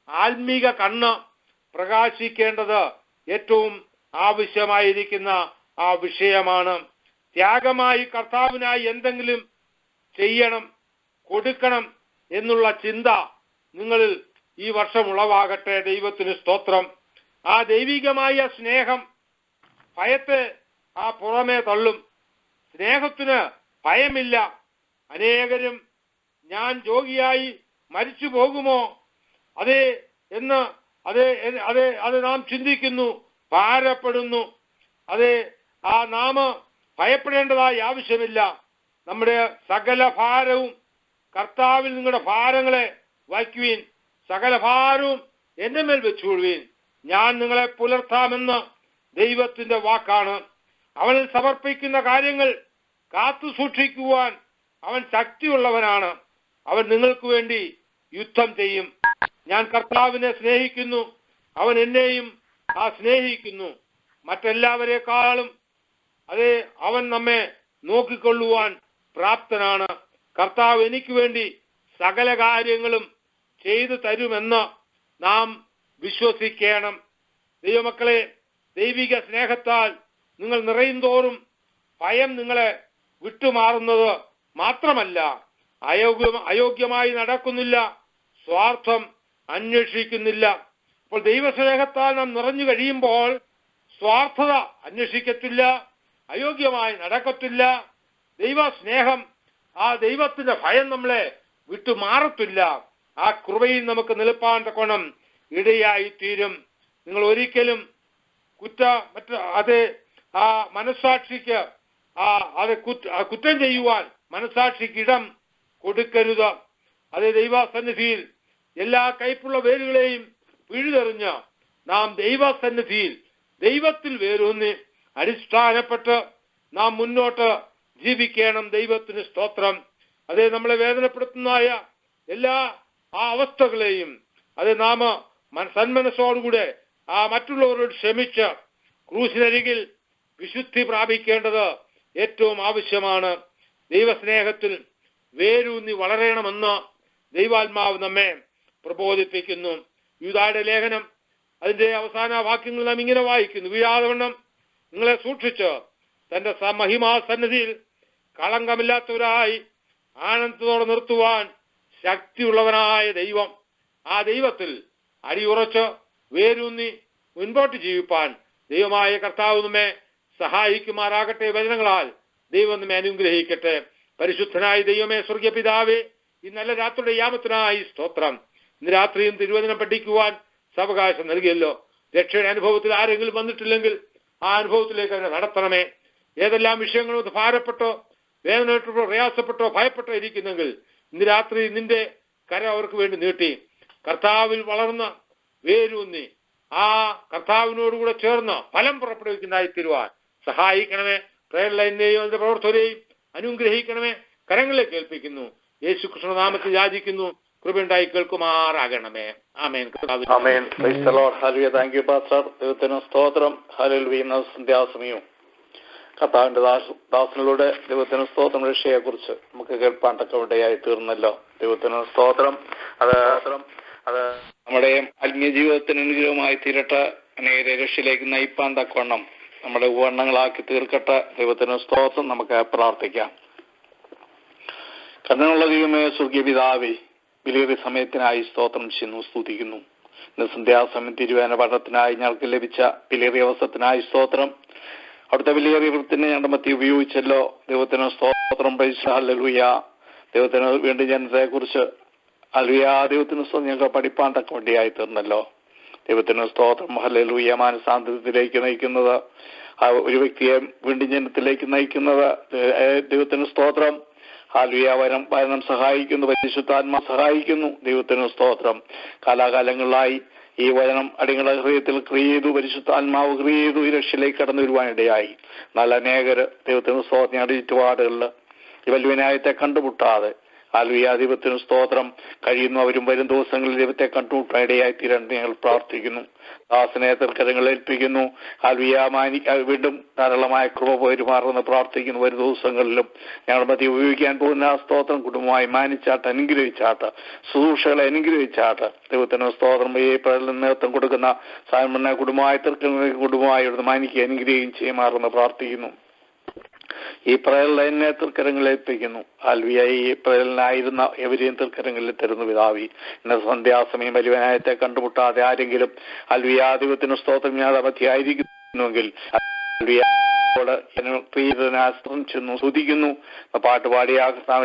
Speaker 4: ആത്മീക കണ്ണ് പ്രകാശിക്കേണ്ടത് ഏറ്റവും ആവശ്യമായിരിക്കുന്ന ആ വിഷയമാണ്. ത്യാഗമായി കർത്താവിനായി എന്തെങ്കിലും ചെയ്യണം, കൊടുക്കണം എന്നുള്ള ചിന്ത നിങ്ങളിൽ ഈ വർഷം ഉളവാകട്ടെ. ദൈവത്തിന് സ്തോത്രം. ആ ദൈവികമായ സ്നേഹം ഭയത്തെ ആ പുറമേ തള്ളും. സ്നേഹത്തിന് ഭയമില്ല. അനേകരും ഞാൻ രോഗിയായി മരിച്ചു പോകുമോ അത് നാം ചിന്തിക്കുന്നു, ഭാരപ്പെടുന്നു. ആ നാം ഭയപ്പെടേണ്ടതായി ആവശ്യമില്ല. നമ്മുടെ സകല ഭാരവും കർത്താവിൽ നിങ്ങളുടെ ഭാരങ്ങളെ വയ്ക്കുവീൻ, സകല ഭാരവും എന്റെ മേൽ വെച്ചുകൊള്ളുവീൻ, ഞാൻ നിങ്ങളെ പുലർത്താമെന്ന് ദൈവത്തിന്റെ വാക്കാണ്. അവനിൽ സമർപ്പിക്കുന്ന കാര്യങ്ങൾ കാത്തു സൂക്ഷിക്കുവാൻ അവൻ ശക്തിയുള്ളവനാണ്. അവൻ നിങ്ങൾക്ക് വേണ്ടി യുദ്ധം ചെയ്യും. ഞാൻ കർത്താവിനെ സ്നേഹിക്കുന്നു, അവൻ എന്നെയും സ്നേഹിക്കുന്നു. മറ്റെല്ലാവരെക്കാളും അവൻ നമ്മെ നോക്കിക്കൊള്ളുവാൻ പ്രാപ്തനാണ്. കർത്താവ് എനിക്ക് വേണ്ടി സകല കാര്യങ്ങളും ചെയ്തു തരുമെന്ന് നാം വിശ്വസിക്കണം. ദൈവമക്കളെ, ദൈവിക സ്നേഹത്താൽ നിങ്ങൾ നിറയുന്തോറും ഭയം നിങ്ങളെ വിട്ടുമാറുന്നത് മാത്രമല്ല, അയോഗ്യമായി നടക്കുന്നില്ല, സ്വാർത്ഥം അന്വേഷിക്കുന്നില്ല. അപ്പോൾ ദൈവസ്നേഹത്താൽ നാം നിറഞ്ഞു കഴിയുമ്പോൾ സ്വാർത്ഥത അന്വേഷിക്കത്തില്ല, അയോഗ്യമായി നടക്കത്തില്ല. ദൈവസ്നേഹം, ആ ദൈവത്തിന്റെ ഭയം നമ്മളെ വിട്ടുമാറത്തില്ല. ആ കൃപയിൽ നമുക്ക് നിൽപ്പാൻ തക്കോണം ഇടയായി തീരും. നിങ്ങൾ ഒരിക്കലും ആ മനസ്സാക്ഷിക്ക് കുറ്റം ചെയ്യുവാൻ മനസ്സാക്ഷിക്ക് ഇടം കൊടുക്കരുത്. ദൈവസന്നിധിയിൽ എല്ലാ കയ്പുള്ള വേരുകളെയും പിഴുതെറിഞ്ഞ് നാം ദൈവസന്നിധിയിൽ ദൈവത്തിൽ വേരൂന്നി അടിസ്ഥാനപ്പെട്ട് നാം മുന്നോട്ട് ജീവിക്കണം. ദൈവത്തിന് സ്തോത്രം. നമ്മളെ വേദനപ്പെടുത്തുന്നതായ എല്ലാ അവസ്ഥകളെയും നാം സന്മനസ്സോടുകൂടെ മറ്റുള്ളവരോട് ക്ഷമിച്ച് ക്രൂശിനരികിൽ വിശുദ്ധി പ്രാപിക്കേണ്ടത് ഏറ്റവും ആവശ്യമാണ്. ദൈവസ്നേഹത്തിൽ വേരൂന്നി വളരണമെന്ന് ദൈവാത്മാവ് നമ്മെ പ്രബോധിപ്പിക്കുന്നു. യൂദായുടെ ലേഖനം അതിന്റെ അവസാന വാക്യങ്ങൾ നാം ഇങ്ങനെ വായിക്കുന്നു: വീഴാതവണ്ണം നിങ്ങളെ സൂക്ഷിച്ച് തന്റെ മഹിമാസന്നിധിയിൽ കളങ്കമില്ലാത്തവരായി ആനന്ദത്തോടെ നിർത്തുവാൻ ശക്തിയുള്ളവനായ ദൈവം. ആ ദൈവത്തിൽ അടിയുറച്ച് വേരൂന്നി മുൻപോട്ട് ജീവിപ്പാൻ ദൈവമായ കർത്താവ് നമ്മെ സഹായിക്കുമാറാകട്ടെ. വചനങ്ങളാൽ ദൈവം നമ്മെ അനുഗ്രഹിക്കട്ടെ. പരിശുദ്ധനായ ദൈവമേ, സ്വർഗീയ പിതാവേ, ഈ നല്ല രാത്രിയുടെ യാമത്തിനായി സ്തോത്രം. ഇന്ന് രാത്രിയും തിരുവചനം പഠിക്കുവാൻ സാവകാശം നൽകിയല്ലോ. രക്ഷയുടെ അനുഭവത്തിൽ ആരെങ്കിലും വന്നിട്ടില്ലെങ്കിൽ ആ അനുഭവത്തിലേക്ക് അവരെ നടത്തണമേ. ഏതെല്ലാം വിഷയങ്ങളോട് ഭാരപ്പെട്ടോ വേദനപ്പെട്ടോ പ്രയാസപ്പെട്ടോ ഭയപ്പെട്ടോ ഇരിക്കുന്നെങ്കിൽ ഇന്ന് രാത്രി നിന്റെ കര അവർക്ക് വേണ്ടി നീട്ടി കർത്താവിൽ വളർന്ന് വേരൂന്നി ആ കർത്താവിനോടുകൂടെ ചേർന്ന് ഫലം പുറപ്പെടുവിക്കുന്നതായി തീരുവാൻ സഹായിക്കണമേ. പ്രേരണ എന്നെയും അതിന്റെ പ്രവർത്തകരെയും അനുഗ്രഹിക്കണമേ. കരങ്ങളിലേക്ക് ഏൽപ്പിക്കുന്നു. യേശു കൃഷ്ണനാമത്തിൽ യാചിക്കുന്നു. കൃപയുണ്ടായി കേൾക്കുമാറാകണമേ. Amen.
Speaker 1: Amen. Praise the lord. Hallelujah. Thank you pastor. ദൈവത്തിന് സ്തോത്രം. ഹല്ലേലൂയ. സന്ധ്യാസമയവും കർത്താവിന്റെ ദാസനിലൂടെ ദൈവത്തിന് സ്തോത്രം രക്ഷയെക്കുറിച്ച് നമുക്ക് കേൾപ്പാൻ തക്കവിടെയായി തീർന്നല്ലോ. ദൈവത്തിന് സ്തോത്രം. അത് നമ്മുടെ ആത്മീയ ജീവിതത്തിന് അനുഗ്രഹമായി തീരട്ടെ. അനേകരെ രക്ഷയിലേക്ക് നയിപ്പാൻ തക്കവണ്ണം നമ്മുടെ ഉപകരണങ്ങളാക്കി തീർക്കട്ടെ. ദൈവത്തിന് സ്തോത്രം. നമുക്ക് പ്രാർത്ഥിക്കാം. കരുണയുള്ള ദൈവമേ, സ്വർഗീയ പിതാവേ, വിലയേറിയ സമയത്തിനായി സ്തോത്രം ചെയ്യുന്നു, സ്തുതിക്കുന്നു. ഇന്ന് സന്ധ്യാസമയം തിരുവേന പഠനത്തിനായി ഞങ്ങൾക്ക് ലഭിച്ച വിലയേറിയ അവസരത്തിനായി സ്തോത്രം. അവിടുത്തെ വിലയേറിയ വൃത്തിനെ ഞങ്ങളുടെ മധ്യ ഉപയോഗിച്ചല്ലോ. ദൈവത്തിന് സ്തോത്രം. Price hallelujah. ദൈവത്തിന് വേണ്ടി ജനത്തെ കുറിച്ച് ദൈവത്തിന് ഞങ്ങൾക്ക് പഠിപ്പാൻ തക്ക വേണ്ടിയായി തീർന്നല്ലോ. ദൈവത്തിന് സ്തോത്രം. ഹല്ലേലൂയ. മാനസാന്തരത്തിലേക്ക് നയിക്കുന്നത്, ഒരു വ്യക്തിയെ വീണ്ടും ജനത്തിലേക്ക് നയിക്കുന്നത് ദൈവത്തിന് സ്തോത്രം. ഹല്ലേലൂയ. വചനം സഹായിക്കുന്നു, പരിശുദ്ധാത്മാ സഹായിക്കുന്നു. ദൈവത്തിന് സ്തോത്രം. കാലാകാലങ്ങളായി ഈ വചനം അടിങ്ങളുടെ ഹൃദയത്തിൽ ക്രിയ ചെയ്തു, പരിശുദ്ധാത്മാവ് ക്രിയ ചെയ്തു, ഈ രക്ഷയിലേക്ക് കടന്നു വരുവാനിടയായി. നല്ല അനേകര് ദൈവത്തിന് സ്തോത്രം ചുറ്റുപാടുകളിൽ ഈ വല്യനായത്തെ കണ്ടുമുട്ടാതെ ദൈവത്തിന് സ്തോത്രം. കഴിയുന്നവരും വരും ദിവസങ്ങളിൽ ദൈവത്തെ കണ്ടുമുട്ടാൻ ഇടയായി തീരാൻ ഞങ്ങൾ പ്രാർത്ഥിക്കുന്നു. ദാസനെ തൃക്കരങ്ങൾ ഏൽപ്പിക്കുന്നു. വീണ്ടും ധാരാളമായ കൃപ പെരുമാറുമെന്ന് പ്രാർത്ഥിക്കുന്നു. വരും ദിവസങ്ങളിലും ഞങ്ങൾ മതി ഉപയോഗിക്കാൻ പോകുന്ന ആ സ്തോത്രം കുടുംബമായി മാനിച്ചാട്ട്, അനുഗ്രഹിച്ചാട്ട്, ശുശ്രൂഷകളെ അനുഗ്രഹിച്ചാട്ട് ദൈവത്തിന് സ്തോത്രം. ഈ നേതൃത്വം കൊടുക്കുന്ന സാധാരണ കുടുംബമായി കുടുംബമായി മാനിക്കുക അനുഗ്രഹിക്കുകയും ചെയ്യുമാറെന്ന് പ്രാർത്ഥിക്കുന്നു. ഈ പ്രയലിനെ തൃക്കരങ്ങളിൽ ഏൽപ്പിക്കുന്നു. ആൽവിയായി ഈ പ്രയലിനായിരുന്ന എവരെയും തൃക്കരങ്ങളിൽ തരുന്നു പിതാവി. ഇന്ന സന്ധ്യാസമയം വലിയവനായത്തെ കണ്ടുമുട്ടാതെ ആരെങ്കിലും അൽവിയാധിപത്തിന് സ്തോത്രം മധ്യയായിരിക്കുന്നുവെങ്കിൽ ചെന്നു സ്തുതിക്കുന്നു. പാട്ടുപാടിയ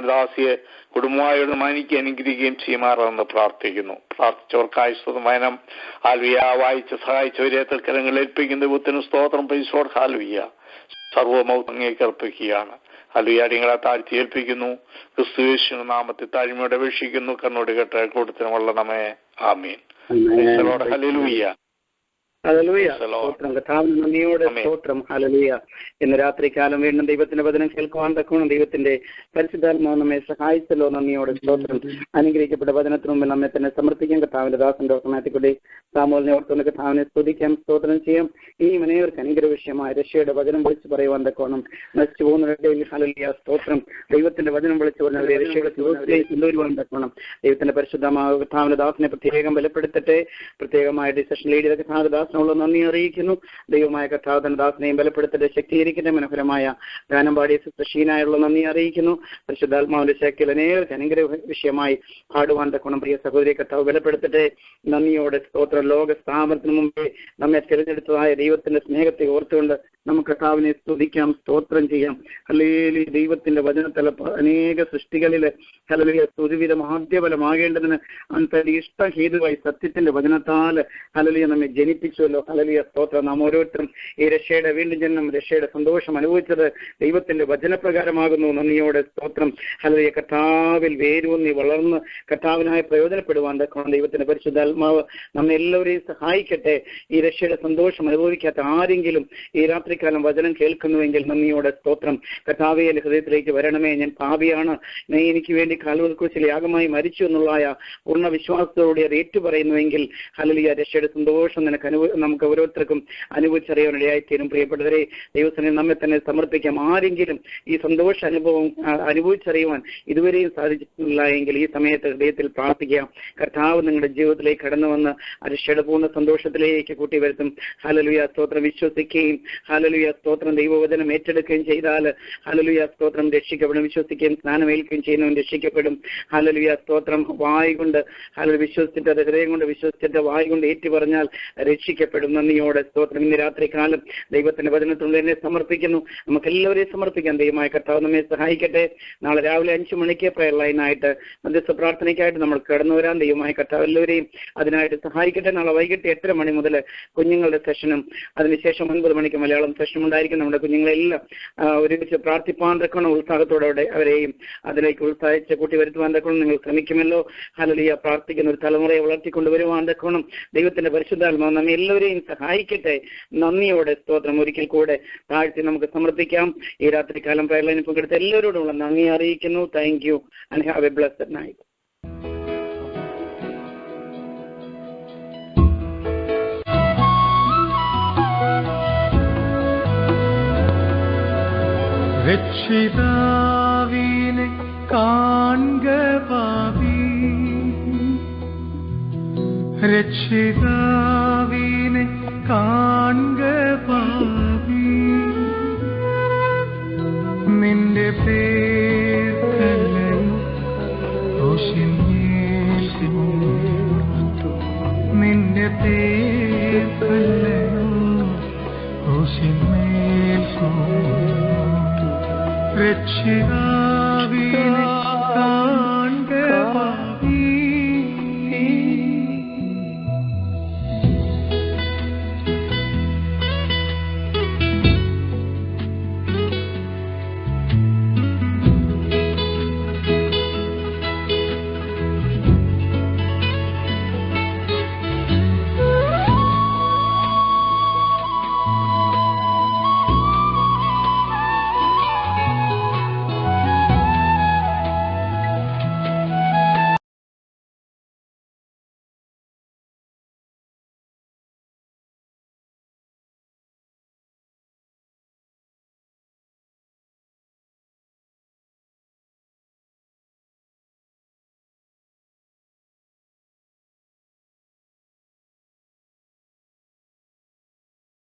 Speaker 1: ദാസിയെ കുടുംബമായോട് മാനിക്കുക അനുഗ്രഹിക്കുകയും ചെയ്യുമാറെന്ന് പ്രാർത്ഥിക്കുന്നു. പ്രാർത്ഥിച്ചവർക്കായി വയനം ആൽവിയ വായിച്ച് സഹായിച്ചവരെ തൃക്കരങ്ങളിൽ ഏൽപ്പിക്കുന്ന ദൈവത്തിന് സ്തോത്രം. പൈസോട് ഹാൽവിയ സർവമൗത്ത് അങ്ങേക്ക് അർപ്പിക്കുകയാണ്. ഹല്ലേലൂയ താഴ്ത്തി ഏൽപ്പിക്കുന്നു. ക്രിസ്തുയേശുവിന്റെ നാമത്തിൽ താഴ്മയോടെ അപേക്ഷിക്കുന്നു. കണ്ണോട് കേട്ട കൂട്ടത്തിന് വള്ളണമേ. ആമീൻ. ഹല്ലേലൂയ.
Speaker 6: ഹല്ലേലൂയ. സ്തോത്രം കർത്താവിന് നന്ദിയോടെ സ്തോത്രം. ഹല്ലേലൂയ. ഇന്ന് രാത്രികാലം വീണ്ടും ദൈവത്തിന്റെ വചനം കേൾക്കുവാൻ തക്കവണ്ണം ദൈവത്തിന്റെ പരിശുദ്ധാത്മാവ് നമ്മെ സഹായിച്ചല്ലോ. നന്ദിയോടെ സ്തോത്രം. അനുഗ്രഹിക്കപ്പെട്ട വചനത്തിന് മുമ്പിൽ നമ്മെ തന്നെ സമർപ്പിക്കാം. കർത്താവിന്റെ ദാസൻ ഡോക്ടർ മാറ്റിക്കുട്ടി സാമൂലിനെ ഓർത്തുകൊണ്ട് കർത്താവിനെ സ്തുതിക്കാം, സ്തോത്രം ചെയ്യാം. ഈ മനേവർക്ക് അനുഗ്രഹ വിഷയമായ രക്ഷയുടെ വചനം വിളിച്ചു പറയുവാൻ തക്കവണ്ണം നശിച്ചു പോകുന്നവരുടെ ഹല്ലേലൂയ സ്തോത്രം. ദൈവത്തിന്റെ വചനം വിളിച്ചു പറഞ്ഞവരെ രക്ഷയുടെ കൊണ്ടുവരുവാൻ തക്കവണ്ണം ദൈവത്തിന്റെ പരിശുദ്ധമായ കർത്താവിന്റെ ദാസനെ പ്രത്യേകം ബലപ്പെടുത്തട്ടെ. പ്രത്യേകമായ ഡിസിഷൻ ലീഡ് ചെയ്ത കർത്താവിന്റെ ദാസനുള്ള നന്ദി അറിയിക്കുന്നു. ദൈവമായ കർത്താവിന്റെ ദാസനെയും ബലപ്പെടുത്തട്ടെ, ശക്തീകരിക്കട്ടെ. മനോഹരമായ ഗാനം പാടിയ ഷീനായുള്ള നന്ദി അറിയിക്കുന്നു. പരിശുദ്ധാത്മാവിന്റെ ശക്തിയിൽ അനേകം അനുഗ്രഹ വിഷയമായി പാടുവാൻ തക്കവണ്ണം പ്രിയ സഹോദരി കർത്താവ് ബലപ്പെടുത്തട്ടെ. നന്ദിയോടെ സ്തോത്രം. ലോക സ്ഥാപനത്തിന് മുമ്പേ നമ്മെ തിരഞ്ഞെടുത്തതായ ദൈവത്തിന്റെ സ്നേഹത്തെ ഓർത്തുകൊണ്ട് നമുക്ക് കർത്താവിനെ സ്തുതിക്കാം, സ്തോത്രം ചെയ്യാം. ഹല്ലേലൂയ. ദൈവത്തിന്റെ വചനത്തിൽ അനേക സൃഷ്ടികളില് ഹല്ലേലൂയ സ്തുതിവിധം ആദ്യഫലമാകേണ്ടതിന് തന്റെ ഇഷ്ടം ഹേതുവായി സത്യത്തിന്റെ വചനത്താൽ ഹല്ലേലൂയ നമ്മെ ജനിപ്പിച്ചുവല്ലോ. ഹല്ലേലൂയ സ്തോത്രം. നാം ഓരോരുത്തരും ഈ രക്ഷയുടെ വീണ്ടും ജന്മം, രക്ഷയുടെ സന്തോഷം അനുഭവിച്ചത് ദൈവത്തിന്റെ വചനപ്രകാരമാകുന്നു. നന്ദിയോടെ സ്തോത്രം. ഹല്ലേലൂയ. കർത്താവിൽ വേരൂന്നി വളർന്ന് കർത്താവിനായി പ്രയോജനപ്പെടുവാൻ തക്കവണ്ണം ദൈവത്തിന്റെ പരിശുദ്ധാത്മാവ് നമ്മെ എല്ലാവരെയും സഹായിക്കട്ടെ. ഈ രക്ഷയുടെ സന്തോഷം അനുഭവിക്കാത്ത ആരെങ്കിലും ഈ രാത്രികാലം വചനം കേൾക്കുന്നുവെങ്കിൽ നന്ദിയോടെ സ്തോത്രം. കർത്താവേ, ഹൃദയത്തിലേക്ക് വരണമേ, ഞാൻ പാപിയാണ്, നീ എനിക്ക് വേണ്ടി കാൽവരി ക്രൂശിൽ യാഗമായി മരിച്ചു എന്നുള്ള പൂർണ്ണ വിശ്വാസത്തോടെ അത് ഏറ്റുപറയുന്നുവെങ്കിൽ ഹല്ലേലൂയ രക്ഷയുടെ സന്തോഷം നമുക്ക് ഓരോരുത്തർക്കും അനുഭവിച്ചറിയാനിടയായിത്തീരും. പ്രിയപ്പെട്ടവരെ, ദൈവത്തിന് നമ്മെ തന്നെ സമർപ്പിക്കാം. ആരെങ്കിലും ഈ സന്തോഷ അനുഭവം അനുഭവിച്ചറിയുവാൻ ഇതുവരെയും സാധിച്ചിട്ടില്ല എങ്കിൽ ഈ സമയത്ത് ഹൃദയത്തിൽ പ്രാർത്ഥിക്കാം. കർത്താവ് നിങ്ങളുടെ ജീവിതത്തിലേക്ക് കടന്നു വന്ന് രക്ഷയുടെ പൂർണ്ണ സന്തോഷത്തിലേക്ക് കൂട്ടിവരുത്തും. ഹല്ലേലൂയ സ്തോത്രം. വിശ്വസിക്കുകയും ഹല്ലേലൂയ സ്തോത്രം ദൈവവചനം ഏറ്റെടുക്കുകയും ചെയ്താൽ ഹല്ലേലൂയ സ്തോത്രം രക്ഷിക്കപ്പെടും. വിശ്വസിക്കുകയും സ്നാനമേൽക്കുകയും ചെയ്യുന്നവൻ രക്ഷിക്കപ്പെടും. ഹല്ലേലൂയ സ്തോത്രം. വായ് കൊണ്ട് ഹല്ലേലൂയ വിശ്വസിച്ചിട്ട് അത് ഹൃദയം കൊണ്ട് വിശ്വസിച്ചിട്ട് വായ് കൊണ്ട് ഏറ്റു പറഞ്ഞാൽ രക്ഷിക്കപ്പെടും. നന്ദിയോടെ സ്തോത്രം. ഇന്ന് രാത്രികാലം ദൈവത്തിന്റെ വചനത്തിനുള്ളിൽ എന്നെ സമർപ്പിക്കുന്നു. നമുക്ക് എല്ലാവരെയും സമർപ്പിക്കാം. ദൈവമായ കർത്താവ് നമ്മെ സഹായിക്കട്ടെ. നാളെ രാവിലെ 5 മണിക്ക് പ്രയർ ലൈനായിട്ട് മധ്യസ്ഥ പ്രാർത്ഥനയ്ക്കായിട്ട് നമ്മൾ കടന്നു വരാൻ ദൈവമായ കർത്താവ് എല്ലാവരെയും അതിനായിട്ട് സഹായിക്കട്ടെ. നാളെ വൈകിട്ട് 8:30 മണി മുതൽ കുഞ്ഞുങ്ങളുടെ സെഷനും അതിനുശേഷം 9 മണിക്ക് മലയാളം സെഷനും ഉണ്ടായിരിക്കും. നമ്മുടെ കുഞ്ഞുങ്ങളെല്ലാം ഒരുമിച്ച് പ്രാർത്ഥിപ്പാൻ തക്കണം ഉത്സാഹത്തോടെ അവരെയും അതിലേക്ക് ഉത്സാഹിച്ച് കൂട്ടി വരുത്തുവാൻ തക്കണം നിങ്ങൾ ശ്രമിക്കുമല്ലോ. ഹല്ലേലൂയ. പ്രാർത്ഥിക്കുന്ന ഒരു തലമുറയെ വളർത്തിക്കൊണ്ടുവരുവാൻ തക്കണം ദൈവത്തിന്റെ പരിശുദ്ധാത്മാവ് നമ്മെ എല്ലാവരെയും സഹായിക്കട്ടെ. നന്ദിയോടെ സ്തോത്രം. ഒരിക്കൽ കൂടെ താഴ്ത്തി നമുക്ക് സമർപ്പിക്കാം. ഈ രാത്രികാലം പ്രയർ ലൈനിൽ പങ്കെടുത്ത എല്ലാവരോടുമുള്ള നന്ദി അറിയിക്കുന്നു. Thank you and have a blessed night.
Speaker 7: രക്ഷിതാവിനെ കാൺക പാപി, രക്ഷിതാവിനെ കാൺക പാപി, നിന്റെ പേർക്കല്ലയോ നിന്റെ പേർക്കല്ലയോ രക്ഷിതാവിനെ